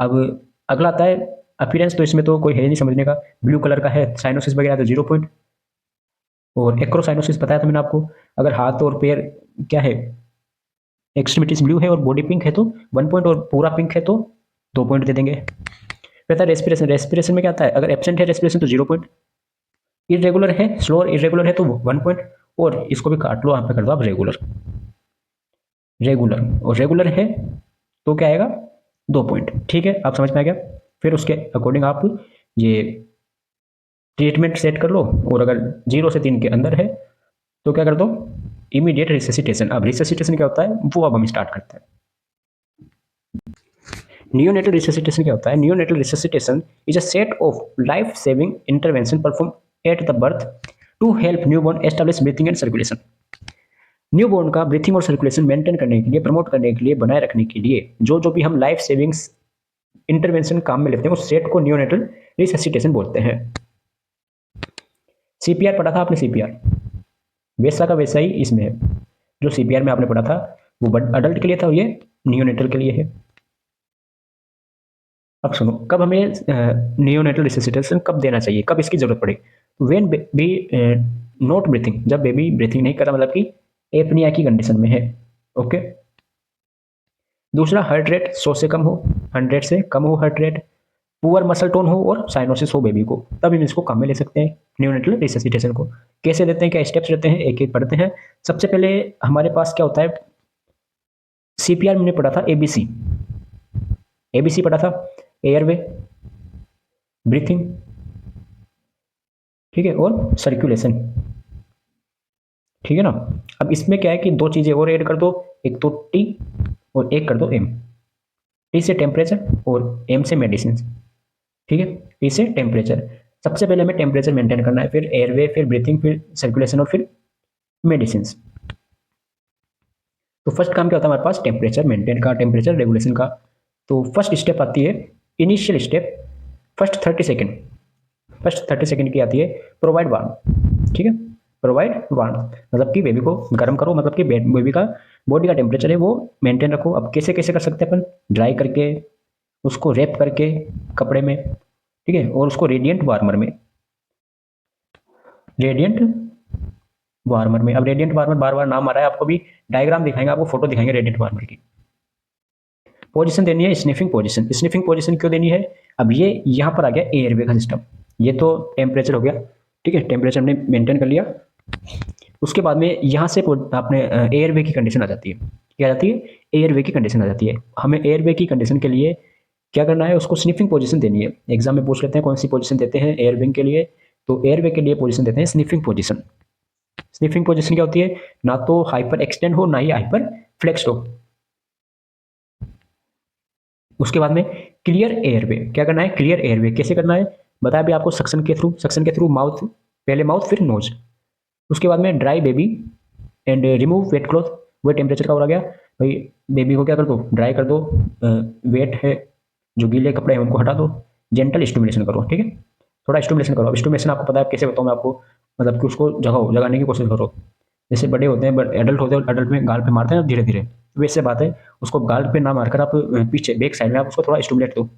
अब अगला आता है अपीयरेंस, तो इसमें तो कोई है नहीं समझने का। ब्लू कलर का है, साइनोसिस वगैरह, तो 0 पॉइंट। और एक्रोसाइनोसिस बताया था मैंने आपको, अगर हाथ और पैर क्या है, एक्सट्रीमिटीज ब्लू है और बॉडी पिंक है तो 1 पॉइंट, और पूरा पिंक है तो 2 पॉइंट दे देंगे। फिर था रेस्पिरेशन। रेस्पिरेशन में क्या आता है? अगर एब्सेंट है रेस्पिरेशन तो 0 पॉइंट, इरेगुलर है, स्लो इरेगुलर है तो 1 पॉइंट, और इसको भी काट लो, यहाँ पे कर दो आप रेगुलर। रेगुलर और रेगुलर है तो क्या आएगा? 2 पॉइंट। ठीक है, आप समझ में आ गया? फिर उसके अकॉर्डिंग आप ये ट्रीटमेंट सेट कर लो, और अगर 0 से 3 के अंदर है तो क्या कर दो? Immediate resuscitation. अब रिसेसिटेशन क्या होता है वो अब हम स्टार्ट करते हैं। नियोनेटल रिसेसिटेशन क्या होता है? Neonatal resuscitation is a set of life saving intervention perform at the birth to help newborn establish breathing and circulation. Newborn का ब्रीथिंग और सर्कुलेशन मेंटेन करने के लिए, प्रमोट करने के लिए, बनाए रखने के लिए जो भी हम लाइफ सेविंग्स इंटरवेंशन काम में लेते हैं उस सेट को नियोनेटल रिसेसिटेशन बोलते हैं। सीपीआर पढ़ा था आपने? सीपीआर वैसा का वैसा ही इसमें है। जो सीपीआर में आपने पढ़ा था वो अडल्ट के लिए था, ये नियोनेटल के लिए है। अब सुनो, कब हमें नियोनेटल रिसेसिटेशन कब देना चाहिए, कब इसकी जरूरत पड़े? व्हेन बेबी नॉट ब्रीथिंग, जब बेबी ब्रीथिंग नहीं कर रहा, मतलब कि एपनिया की कंडीशन में है। ओके। दूसरा, हार्ट रेट 100 से कम हो, 100 से कम हो heart rate, poor muscle tone हो और साइनोसिस हो बेबी को, तब हम इसको काम में ले सकते हैं नियोनेटल रिसेसिटेशन को। कैसे देते हैं, क्या स्टेप्स रहते हैं, एक एक पढ़ते हैं। सबसे पहले हमारे पास क्या होता है? सीपीआर में पढ़ा था एबीसी, एबीसी पढ़ा था, एयरवे, ब्रीथिंग, ठीक है, और सर्कुलेशन, ठीक है ना। अब इसमें क्या है कि 2 चीजें और ऐड कर दो, एक तो टी और एक कर दो एम। टी से टेम्परेचर और एम से मेडिसिन, ठीक है। टी से टेम्परेचर, सबसे पहले हमें टेम्परेचर मेंटेन करना है, फिर एयरवे, फिर ब्रीथिंग, फिर सर्कुलेशन और फिर मेडिसिन। तो फर्स्ट काम क्या होता है हमारे पास? टेम्परेचर मेंटेन का, टेम्परेचर रेगुलेशन का। तो फर्स्ट स्टेप आती है, इनिशियल स्टेप, फर्स्ट 30 सेकेंड की आती है प्रोवाइड वार्म, ठीक है। प्रोवाइड वार्म मतलब कि बेबी को गर्म करो, मतलब कि बेबी का बॉडी का टेम्परेचर है वो मेंटेन रखो। अब कैसे कैसे कर सकते हैं अपन? ड्राई करके, उसको रैप करके कपड़े में, ठीक है, और उसको रेडिएंट वार्मर में, रेडिएंट वार्मर में। अब रेडिएंट वार्मर बार बार नाम आ रहा है, आपको भी डायग्राम दिखाएंगे, आपको फोटो दिखाएंगे रेडिएंट वार्मर की। पोजीशन देनी है स्निफिंग पोजीशन। स्निफिंग पोजीशन क्यों देनी है? अब ये यहाँ पर आ गया एयरवे का सिस्टम, ये तो टेम्परेचर हो गया, ठीक है, टेम्परेचर हमने मेंटेन कर लिया। उसके बाद में यहाँ से आपने एयरवे की कंडीशन आ जाती है। क्या आ जाती है? एयरवे की कंडीशन आ जाती है। हमें एयरवे की कंडीशन के लिए क्या करना है? उसको स्निफिंग पोजीशन देनी है। एग्जाम में पूछ लेते हैं कौन सी पोजीशन देते हैं एयरविंग के लिए, तो एयरवे के लिए पोजीशन देते हैं स्निफिंग पोजीशन। स्निफिंग पोजीशन क्या होती है? ना तो हाइपर एक्सटेंड हो, ना ही हाइपर फ्लेक्स हो। उसके बाद में क्लियर एयरवे, क्या करना है? क्लियर एयरवे कैसे करना है बताया भी आपको, सक्शन के थ्रू, सक्शन के थ्रू माउथ, पहले माउथ फिर नोज। उसके बाद में dry baby and remove wet cloth. वो टेम्परेचर का हो गया भाई, बेबी को क्या कर दो? ड्राई कर दो, वेट है जो गीले कपड़े हैं उनको हटा दो, जेंटल स्टिमुलेशन करो, ठीक है, थोड़ा स्टिमुलेशन करो। अब स्टिमुलेशन आपको पता है कैसे बताऊँ मैं आपको, मतलब कि उसको जगाओ, जगाने की कोशिश करो। जैसे बड़े होते हैं, एडल्ट होते हैं, एडल्ट में गाल पे मारते हैं धीरे धीरे, वैसे बात है, उसको गाल पे ना मारकर आप पीछे बैक साइड में आप उसको थोड़ा स्टिमुलेट दो,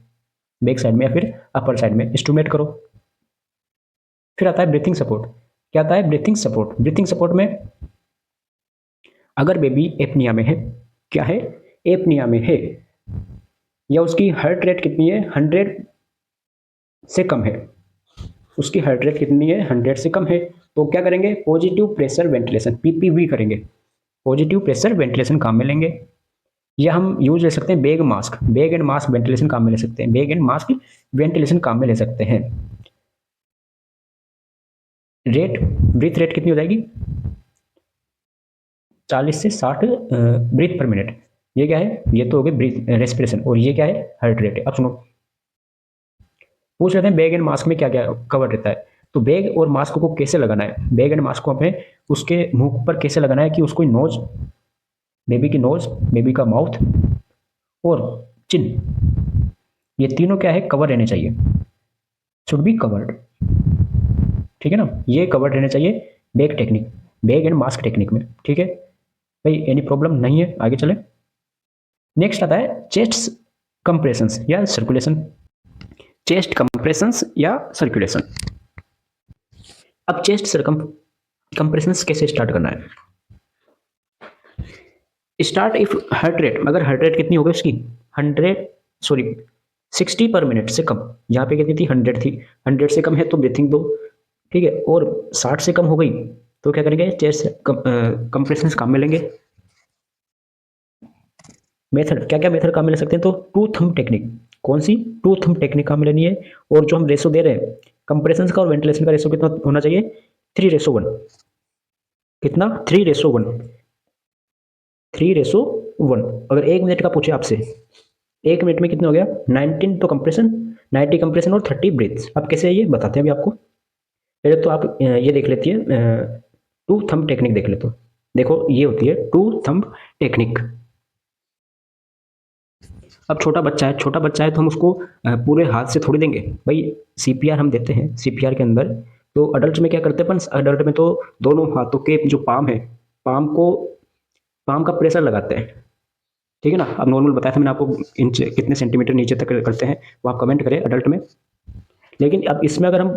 बैक साइड में या फिर अपर साइड में स्टिमुलेट करो। फिर आता है ब्रीथिंग सपोर्ट। क्या आता है? Breathing support. ब्रीथिंग सपोर्ट में अगर बेबी एपनिया में है, क्या है? एपनिया में है, या उसकी हार्ट रेट कितनी है? 100 से कम है, उसकी हार्ट रेट कितनी है, 100 से कम है, तो क्या करेंगे, पॉजिटिव प्रेशर वेंटिलेशन पीपीवी करेंगे, पॉजिटिव प्रेशर वेंटिलेशन काम में लेंगे। या हम यूज ले सकते हैं bag mask, bag and mask ventilation काम में ले सकते हैं, बैग एंड मास्क वेंटिलेशन काम में ले सकते हैं। रेट, ब्रीथ रेट कितनी हो जाएगी, 40 से 60 ब्रीथ पर मिनट। ये क्या है, ये तो हो गई ब्रीथ रेस्पिरेशन, और ये क्या है, हार्ट रेट है। अब सुनो, पूछ रहे हैं बैग एंड मास्क में क्या क्या कवर रहता है। तो बैग और मास्क को कैसे लगाना है, बैग एंड मास्क को हमें उसके मुंह पर कैसे लगाना है कि उसको नोज, बेबी की नोज, बेबी का माउथ और चिन, ये तीनों क्या है, कवर रहने चाहिए, शुड बी कवर्ड। ठीक है ना, ये कवर्ड रहने चाहिए bag technique, bag and mask technique में। ठीक है भाई, एनी प्रॉब्लम नहीं है, आगे चले। नेक्स्ट आता है चेस्ट कंप्रेशंस या सर्कुलेशन, चेस्ट कंप्रेशंस या सर्कुलेशन। अब चेस्ट कंप्रेशंस कैसे स्टार्ट करना है, स्टार्ट इफ हार्ट रेट, अगर हार्ट रेट कितनी हो गई उसकी 60 पर मिनट से कम, यहाँ पे कितनी थी, 100 थी, 100 से कम है तो ब्रीथिंग दो। ठीक है, और 60 से कम हो गई तो क्या करेंगे, चेस्ट कंप्रेशंस काम में लेंगे। मेथड, क्या क्या मेथड काम में ले सकते हैं, तो टू थंब टेक्निक, कौन सी, टू थंब टेक्निक काम में लेनी है। और जो हम रेशो दे रहे हैं कंप्रेशंस का और वेंटिलेशन का रेशो कितना होना चाहिए, 3:1, कितना, 3:1, 3:1। अगर 1 मिनट का पूछे आपसे, 1 मिनट में कितना हो गया, 19 तो कंप्रेशन, 90 कंप्रेशन और 30 ब्रीथ्स। अब कैसे है ये बताते हैं अभी आपको। पहले तो आप ये देख लेती है, टू थंब टेक्निक देख ले, तो देखो ये होती है टू थंब टेक्निक। अब छोटा बच्चा है, छोटा बच्चा है तो हम उसको पूरे हाथ से थोड़ी देंगे भाई, सीपीआर हम देते हैं, सीपीआर के अंदर। तो अडल्ट में क्या करते हैं अपन, अडल्ट में तो दोनों हाथों के जो पाम है, पाम को, पाम का प्रेशर लगाते हैं। ठीक है ना, अब नॉर्मल बताया था मैंने आपको, इंच कितने सेंटीमीटर नीचे तक करते हैं वो आप कमेंट करें अडल्ट में। लेकिन अब इसमें अगर हम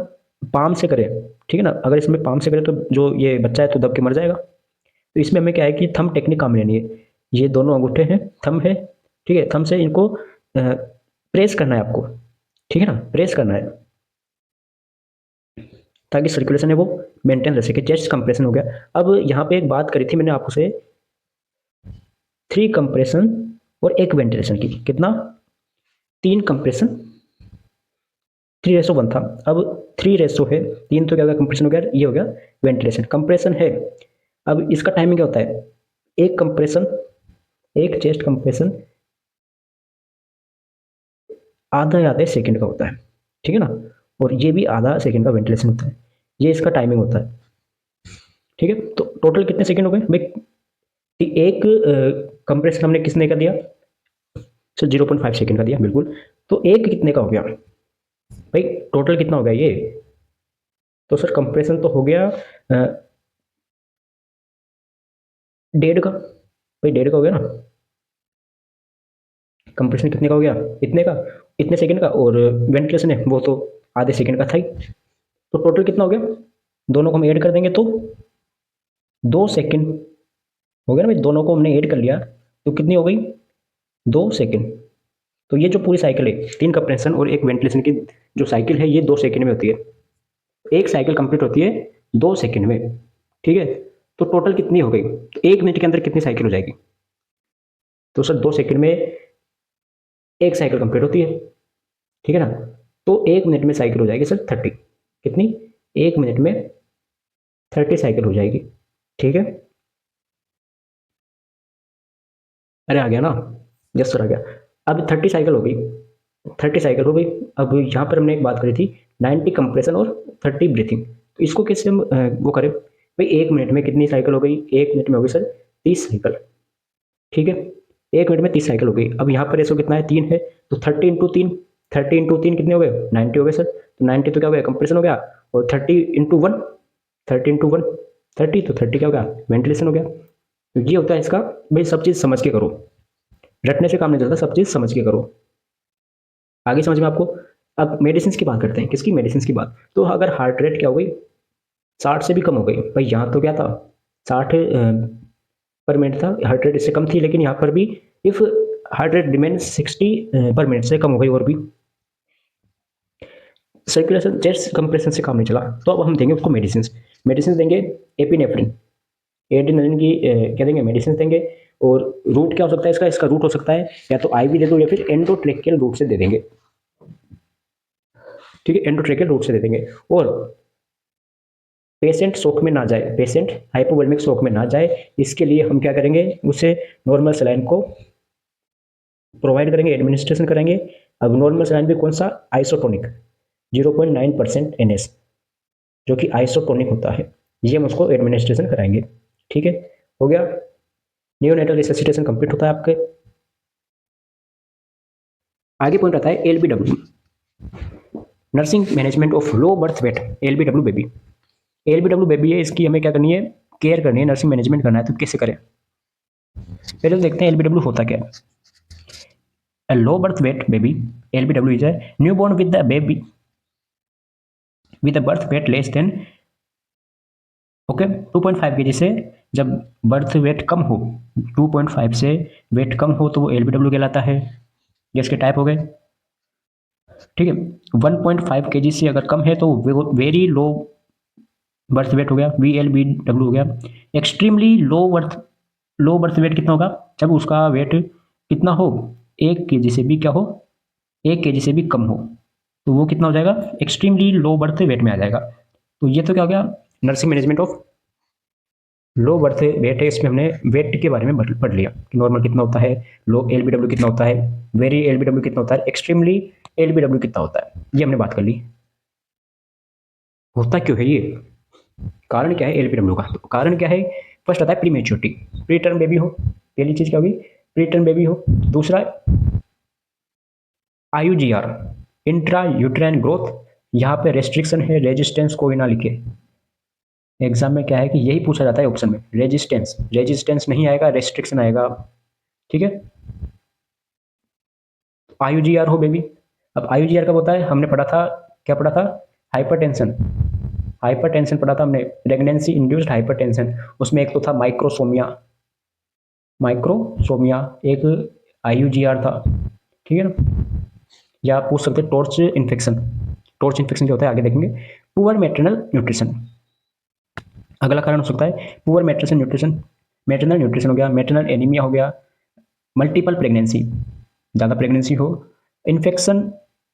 पाम से करें, ठीक है ना, अगर इसमें पाम से करें तो जो ये बच्चा है तो दब के मर जाएगा। तो इसमें हमें क्या है कि थंब टेक्निक काम लेनी है, ये दोनों अंगूठे हैं, थंब है, ठीक है, थंब से इनको प्रेस करना है आपको, ठीक है ना, प्रेस करना है ताकि सर्कुलेशन है वो मेंटेन रह सके। चेस्ट कंप्रेशन हो गया। अब यहाँ पे एक बात करी थी मैंने आपसे, 3 कंप्रेशन और 1 वेंटिलेशन की, कितना, 3 कंप्रेशन, 3:1 था। अब 3 है, 3 तो क्या हो गया, कंप्रेशन हो गया, ये हो गया वेंटिलेशन। कंप्रेशन है, अब इसका टाइमिंग क्या होता है, एक कंप्रेशन, एक चेस्ट कंप्रेशन आधे सेकंड का होता है, ठीक है ना, और ये भी आधा सेकंड का वेंटिलेशन होता है, ये इसका टाइमिंग होता है। ठीक है, तो टोटल कितने सेकंड हो गए भाई, एक कंप्रेशन हमने किसने का दिया, सर 0.5 सेकंड का दिया, बिल्कुल। तो एक कितने का हो गया भाई, टोटल कितना हो गया ये, तो सर कंप्रेशन तो हो गया 1.5 का, भाई 1.5 का हो गया ना, कंप्रेशन कितने का हो गया, इतने का, इतने सेकंड का, और वेंटिलेशन है वो तो आधे सेकंड का था ही। तो टोटल कितना हो गया, दोनों को हम ऐड कर देंगे तो 2 सेकंड हो गया ना भाई, दोनों को हमने ऐड कर लिया तो कितनी हो गई, 2 सेकंड। तो ये जो पूरी साइकिल है, 3 कंप्रेशन और 1 वेंटिलेशन की जो साइकिल है, ये 2 सेकंड में होती है। एक साइकिल कंप्लीट होती है 2 सेकंड में। ठीक है, तो टोटल कितनी हो गई, तो 1 मिनट के अंदर कितनी साइकिल हो जाएगी, तो सर 2 सेकंड में एक साइकिल कंप्लीट होती है, ठीक है ना। तो 1 मिनट में साइकिल हो जाएगी सर 30, कितनी, 1 मिनट में 30 साइकिल हो जाएगी। ठीक है, अरे आ गया ना, यस सर आ गया। अब 30 साइकिल हो गई, 30 साइकिल हो गई। अब यहाँ पर हमने एक बात करी थी, 90 कंप्रेशन और 30 ब्रीथिंग, तो इसको कैसे हम वो करें भाई, 1 मिनट में कितनी साइकिल हो गई, 1 मिनट में हो गई सर 30 साइकिल। ठीक है, 1 मिनट में 30 साइकिल हो गई। अब यहाँ पर रेशो कितना है, 3 है, तो 30 × 3, 30 × 3 कितने हो गए, 90 हो गए सर। तो 90 तो क्या हो गया, कंप्रेशन हो गया, और 30 × 1, 30 × 1 30, तो 30 क्या हो गया, वेंटिलेशन हो गया। तो ये होता है इसका, भाई सब चीज़ समझ के करो, रटने से काम नहीं चलता, सब चीज़ समझ के करो। आगे समझ में आपको। अब मेडिसिन की बात करते हैं, किसकी, मेडिसिन की बात। तो अगर हार्ट रेट क्या हो गई, 60 से भी कम हो गई भाई, यहाँ तो क्या था 60 पर मिनट था, हार्ट रेट इससे कम थी, लेकिन यहाँ पर भी इफ हार्ट रेट रिमेन 60 पर मिनट से कम हो गई और भी, सर्कुलेशन चेस्ट कंप्रेशन से काम नहीं चला तो अब हम देंगे उसको मेडिसिन। मेडिसिन देंगे एपिनेफ्रिन, एड्रेनलिन की क्या देंगे, मेडिसिन देंगे। और रूट क्या हो सकता है इसका, इसका रूट हो सकता है या तो आईवी दे दो या फिर एंडोट्रेकियल रूट से दे देंगे। ठीक है, एंडोट्रेकियल रूट से दे देंगे। और पेशेंट शोक में ना जाए, पेशेंट हाइपोवोलेमिक शोक में ना जाए, इसके लिए हम क्या करेंगे, उसे नॉर्मल सलाइन को प्रोवाइड करेंगे, एडमिनिस्ट्रेशन करेंगे। अब नॉर्मल सलाइन भी कौन सा, आइसोटोनिक 0.9% NS, जो कि आइसोटोनिक होता है, ये हम उसको एडमिनिस्ट्रेशन कराएंगे। ठीक है, हो गया। नियोनेटल रिससिटेशन कंप्लीट होता है आपके। आगे पॉइंट आता है LBW, nursing management of low birth weight, LBW baby. LBW baby है, इसकी हमें क्या करनी है, केयर करनी है, नर्सिंग मैनेजमेंट करना है। तो कैसे करें, पहले तो देखते हैं LBW होता क्या है। A low birth weight baby, LBW is a newborn with the baby with a birth weight less than okay 2.5 kg से, जब बर्थ वेट कम हो 2.5 से वेट कम हो तो वो LBW कहलाता है। ये इसके टाइप हो गए। ठीक है, 1.5 kg से अगर कम है तो वेरी लो बर्थ वेट हो गया, VLBW हो गया। एक्सट्रीमली लो बर्थ वेट कितना होगा, जब उसका वेट कितना हो, 1 kg से भी क्या हो, 1 kg से भी कम हो, तो वो कितना हो जाएगा, एक्सट्रीमली लो बर्थ वेट में आ जाएगा। तो ये तो क्या हो गया, nursing management of low birth weight है। इसमें हमने वेट के बारे में पढ़ लिया कि नॉर्मल कितना होता है, लो LBW कितना होता है, वेरी LBW कितना होता है, एक्सट्रीमली LBW कितना होता है, ये हमने बात कर ली। होता क्यों है ये, कारण क्या है LBW का, तो कारण क्या है, फर्स्ट आता है प्रीमेच्योरिटी, प्री टर्म बेबी हो, पहली चीज क्या होगी, प्री टर्म बेबी हो। दूसरा IUGR, इंट्रा यूट्राइन ग्रोथ, यहाँ पे रेस्ट्रिक्शन है, रेजिस्टेंस कोई ना लिखे। एग्जाम में क्या है कि यही पूछा जाता है ऑप्शन में, रेजिस्टेंस, रेजिस्टेंस नहीं आएगा, रेस्ट्रिक्शन आएगा। ठीक है, IUGR हो बेबी। अब IUGR कब होता है, हमने पढ़ा था, क्या पढ़ा था, हाइपरटेंशन, हाइपरटेंशन पढ़ा था हमने, प्रेगनेंसी इंड्यूस्ड हाइपरटेंशन। उसमें एक तो था माइक्रोसोमिया, माइक्रोसोमिया एक IUGR था। ठीक है ना, या आप पूछ सकते हैं टॉर्च इन्फेक्शन, टॉर्च इन्फेक्शन क्या होता है आगे देखेंगे। पुअर मैटरनल न्यूट्रिशन, अगला कारण हो सकता है poor maternal nutrition, maternal nutrition हो गया, मैटरनल एनीमिया हो गया, मल्टीपल प्रेगनेंसी, ज़्यादा प्रेगनेंसी हो, इन्फेक्शन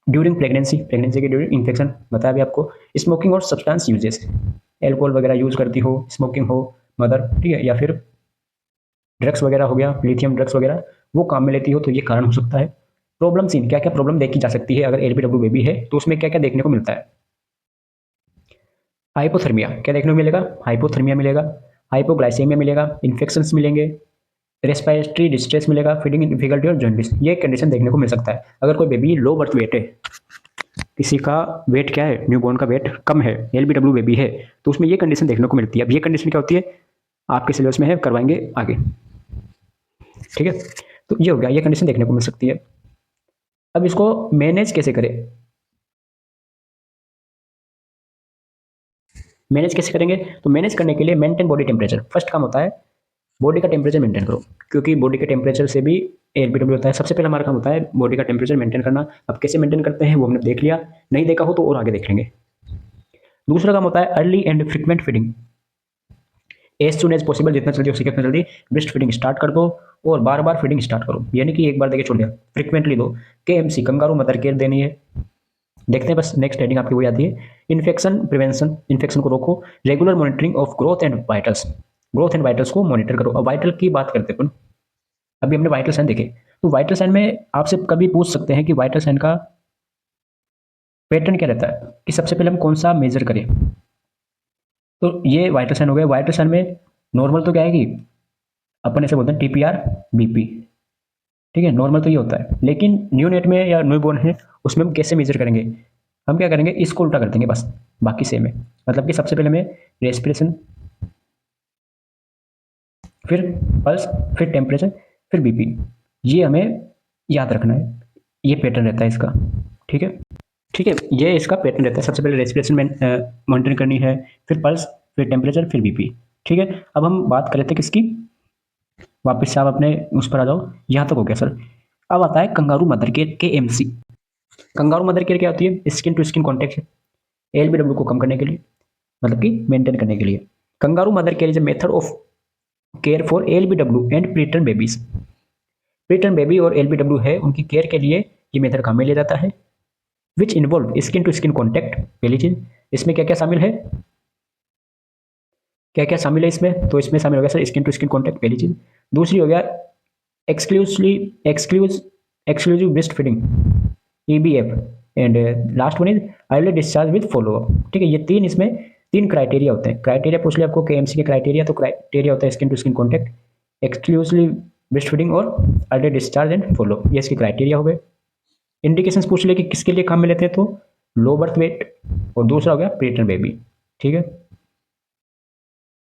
ड्यूरिंग प्रेगनेंसी, प्रेगनेंसी के ड्यूरिंग इन्फेक्शन बताया भी आपको, स्मोकिंग और सब्सटेंस यूजेस, एल्कोहल वगैरह यूज करती हो, स्मोकिंग हो मदर, ठीक है, या फिर ड्रग्स वगैरह हो गया, लिथियम ड्रग्स वगैरह वो काम में लेती हो, तो ये कारण हो सकता है। प्रॉब्लम सीन, क्या क्या प्रॉब्लम देखी जा सकती है अगर LBW बेबी है, तो उसमें क्या क्या देखने को मिलता है। हाइपोथर्मिया, क्या देखने को मिलेगा, हाइपोथर्मिया मिलेगा, हाइपोग्लाइसेमिया मिलेगा, इन्फेक्शंस मिलेंगे, रेस्पिरेटरी डिस्ट्रेस मिलेगा, फीडिंग डिफिकल्टी और जॉन्डिस, ये कंडीशन देखने को मिल सकता है अगर कोई बेबी लो बर्थ वेट है, किसी का वेट क्या है, न्यूबॉर्न का वेट कम है, LBW बेबी है, तो उसमें ये कंडीशन देखने को मिलती है। अब ये कंडीशन क्या होती है, आपके सिलेबस में है, करवाएंगे आगे। ठीक है, तो ये हो गया, ये कंडीशन देखने को मिल सकती है। अब इसको मैनेज कैसे करें, मैनेज कैसे करेंगे, तो मैनेज करने के लिए मेंटेन बॉडी टेम्परेचर, फर्स्ट काम होता है बॉडी का टेम्परेचर मेंटेन करो, क्योंकि बॉडी के टेम्परेचर से भी LBW होता है। सबसे पहला हमारा काम होता है बॉडी का टेम्परेचर मेंटेन करना। अब कैसे मेंटेन करते हैं वो हमने देख लिया, नहीं देखा हो तो और आगे देख लेंगे। दूसरा काम होता है early and frequent feeding, as soon as possible, जितना जल्दी हो सके उतना जल्दी ब्रेस्ट फीडिंग स्टार्ट कर दो, और बार बार फीडिंग स्टार्ट करो, यानी कि एक बार देके छोड़ दिया, फ्रिक्वेंटली दो। KMC, कंगारू मदर केयर देनी है। देखते हैं बस नेक्स्ट हेडिंग आपकी वही आती है, इन्फेक्शन प्रिवेंशन, इन्फेक्शन को रोको, regular monitoring of growth and vitals, growth and vitals को मॉनिटर करो। अब वाइटल की बात करते हैं, अभी हमने वाइटल साइन देखे, तो वाइटल साइन में आपसे कभी पूछ सकते हैं कि वाइटल साइन का पैटर्न क्या रहता है, कि सबसे पहले हम कौन सा मेजर करें। तो ये वाइटल साइन हो गया। वाइटल साइन में नॉर्मल तो क्या है कि अपन ऐसे बोलते हैं TPR BP, ठीक है, नॉर्मल तो ये होता है। लेकिन न्यू नेट में या न्यू बॉर्न है, उसमें हम कैसे मेजर करेंगे, हम क्या करेंगे, इसको उल्टा कर देंगे बस, बाकी सेम है। मतलब कि सबसे पहले हमें रेस्पिरेशन, फिर पल्स, फिर टेम्परेचर, फिर BP, ये हमें याद रखना है, ये पैटर्न रहता है इसका। ठीक है, ठीक है, ये इसका पैटर्न रहता है, सबसे पहले रेस्पिरेशन में मॉनिटरिंग करनी है, फिर पल्स, फिर टेम्परेचर, फिर BP। ठीक है, अब हम बात कर रहे थे किसकी, वापस से आप अपने उस पर आ जाओ, यहाँ तक हो गया सर। अब आता है कंगारू मदर के KMC। कंगारू मदर केयर क्या होती है? Skin to skin contact, LBW को कम करने के लिए, मतलब कि मेंटेन करने के लिए। Kangaroo mother care is a method of care for LBW and preterm babies. Preterm baby और एलबीडब्ल्यू है, उनकी केयर के लिए ये मेथड काम में लिया जाता है। Which involve skin to skin contact, पहली चीज। इसमें क्या क्या शामिल है? क्या क्या शामिल है इसमें? तो इसमें शामिल हो गया sir skin to skin contact, पहली चीज। दूसरी हो गया exclusively exclusive breast feeding, EBF. And last one is early discharge with follow up. ठीक है, ये तीन, इसमें तीन क्राइटेरिया होते हैं। क्राइटेरिया पूछ लिया आपको केएमसी के क्राइटेरिया, तो क्राइटेरिया होता है skin to skin contact, exclusively breast feeding और अर्ली डिस्चार्ज एंड फॉलो, ये इसके क्राइटेरिया हो गए। इंडिकेशंस पूछ ले कि किसके लिए काम में लेते हैं, तो लो बर्थ वेट, और दूसरा हो गया प्रीटर्म बेबी। ठीक है,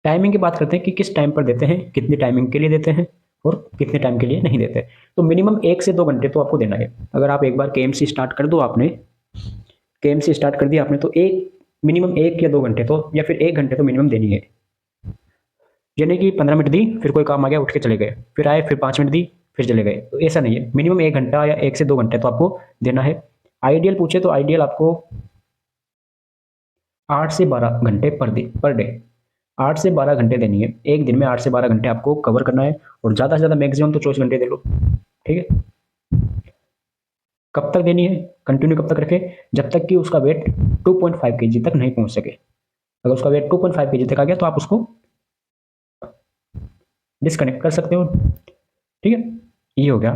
टाइमिंग की बात करते हैं कि किस टाइम पर देते हैं, कितनी टाइमिंग के लिए देते हैं और कितने टाइम के लिए नहीं देते। तो मिनिमम 1 से 2 घंटे तो आपको देना है। अगर आप एक बार केएमसी स्टार्ट कर दो, आपने केएमसी स्टार्ट कर दिया आपने, तो एक मिनिमम 1 या 2 घंटे तो, या फिर 1 घंटे तो मिनिमम देनी है। यानी कि 15 मिनट दी, फिर कोई काम आ गया उठ के चले गए, फिर आए फिर 5 मिनट दी, फिर चले गए, तो ऐसा नहीं है। मिनिमम 1 घंटा या 1 से 2 घंटे तो आपको देना है। आइडियल पूछे तो आइडियल आपको 8 से 12 घंटे पर डे, 8 से 12 घंटे देनी है। एक दिन में 8 से 12 घंटे आपको कवर करना है, और ज़्यादा से ज़्यादा मैक्सिमम तो 24 घंटे दे लो। ठीक है, कब तक देनी है? कंटिन्यू कब तक रखे? जब तक कि उसका वेट 2.5 केजी तक नहीं पहुंच सके। अगर उसका वेट 2.5 केजी तक आ गया तो आप उसको डिस्कनेक्ट कर सकते हो। ठीक है, ये हो गया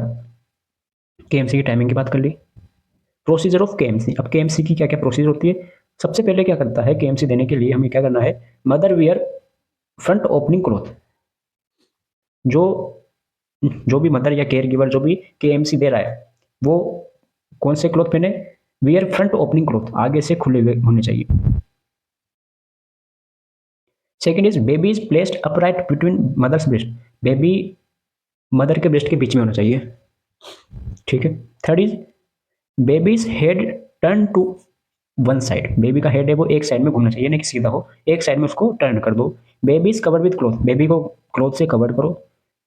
केएमसी की टाइमिंग की बात कर ली। प्रोसीजर ऑफ केएमसी, अब केएमसी की क्या क्या प्रोसीजर होती है? सबसे पहले क्या करता है केएमसी देने के लिए, हमें क्या करना है, mother wear front opening cloth. जो जो भी मदर या केयर गिवर जो भी केएमसी दे रहा है, वो कौन से क्लॉथ पहने? वियर फ्रंट ओपनिंग क्लॉथ, आगे से खुले हुए होने चाहिए। Second is baby is placed upright between mother's breast, baby mother के ब्रेस्ट के बीच में होना चाहिए। ठीक है, third is baby's head turn to one side, baby का हेड है वो एक साइड में घूमना चाहिए, नहीं कि सीधा हो, एक साइड में उसको टर्न कर दो। Baby is cover with cloth, baby को क्लॉथ से कवर करो।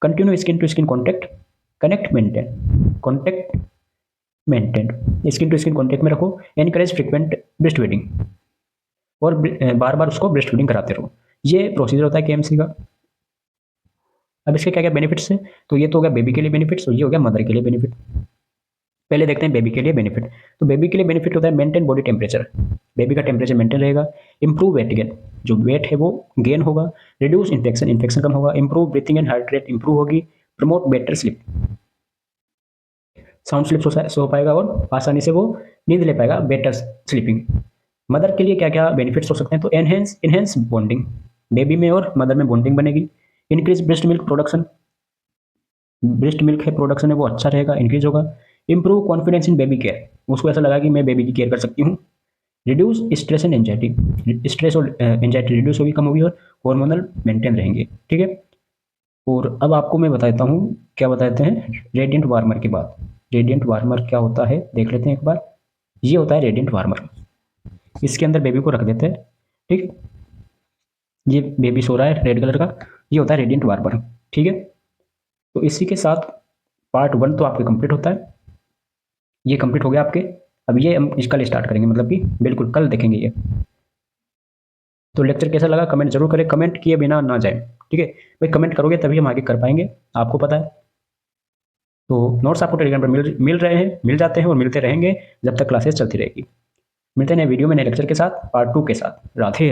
Continue skin to skin contact, connect maintain, contact maintain, skin to skin contact में रखो। एनकरेज फ्रिक्वेंट ब्रेस्ट फीडिंग, और बार बार उसको ब्रेस्ट फीडिंग कराते रहो। ये प्रोसीजर होता है केएमसी का। अब इसके क्या क्या बेनिफिट्स हैं? तो ये तो हो गया बेबी के लिए बेनिफिट्स, और ये हो गया मदर के लिए बेनिफिट। पहले देखते हैं बेबी के लिए बेनिफिट। तो बेबी के लिए बेनिफिट होता है मेंटेन बॉडी टेम्परेचर, बेबी का टेम्परेचर मेंटेन रहेगा। इंप्रूव वेट गेन, जो वेट है वो गेन होगा। रिड्यूस इन्फेक्शन, इन्फेक्शन कम होगा। Improve breathing and heart rate improve होगी। Promote better sleep, sound sleep सो पाएगा और आसानी से वो नींद ले पाएगा, बेटर स्लीपिंग। मदर के लिए क्या क्या बेनिफिट्स हो सकते हैं? तो एनहेंस बॉन्डिंग, बेबी में और मदर में बॉन्डिंग बनेगी। Increase breast milk production, breast milk है प्रोडक्शन है वो अच्छा रहेगा, इंक्रीज होगा। Improve confidence in baby care, उसको ऐसा लगा कि मैं बेबी की केयर कर सकती हूँ। Reduce stress and anxiety, stress और एंजाइटी रिड्यूस होगी, कम होगी, और हार्मोनल मेंटेन रहेंगे। ठीक है, और अब आपको मैं बताता हूँ, क्या बताते हैं, रेडिएंट वार्मर की बात। रेडिएंट वार्मर क्या होता है देख लेते हैं एक बार। ये होता है रेडिएंट वार्मर, इसके अंदर बेबी को रख देते हैं। ठीक, ये बेबी सो रहा है रेड कलर का, ये होता है रेडिएंट वार्मर। ठीक है, तो इसी के साथ पार्ट 1 तो आपके कंप्लीट होता है, ये कंप्लीट हो गया आपके। अब ये हम इसका स्टार्ट करेंगे, मतलब कि बिल्कुल कल देखेंगे ये। तो लेक्चर कैसा लगा कमेंट जरूर करें, कमेंट किए बिना ना जाए। ठीक है भाई, कमेंट करोगे तभी हम आगे कर पाएंगे, आपको पता है। तो नोट्स आपको टेलीग्राम पर मिल रहे हैं, मिल जाते हैं और मिलते रहेंगे जब तक क्लासेस चलती रहेगी। मिलते हैं नए वीडियो में नए लेक्चर के साथ, पार्ट 2 के साथ। राधे।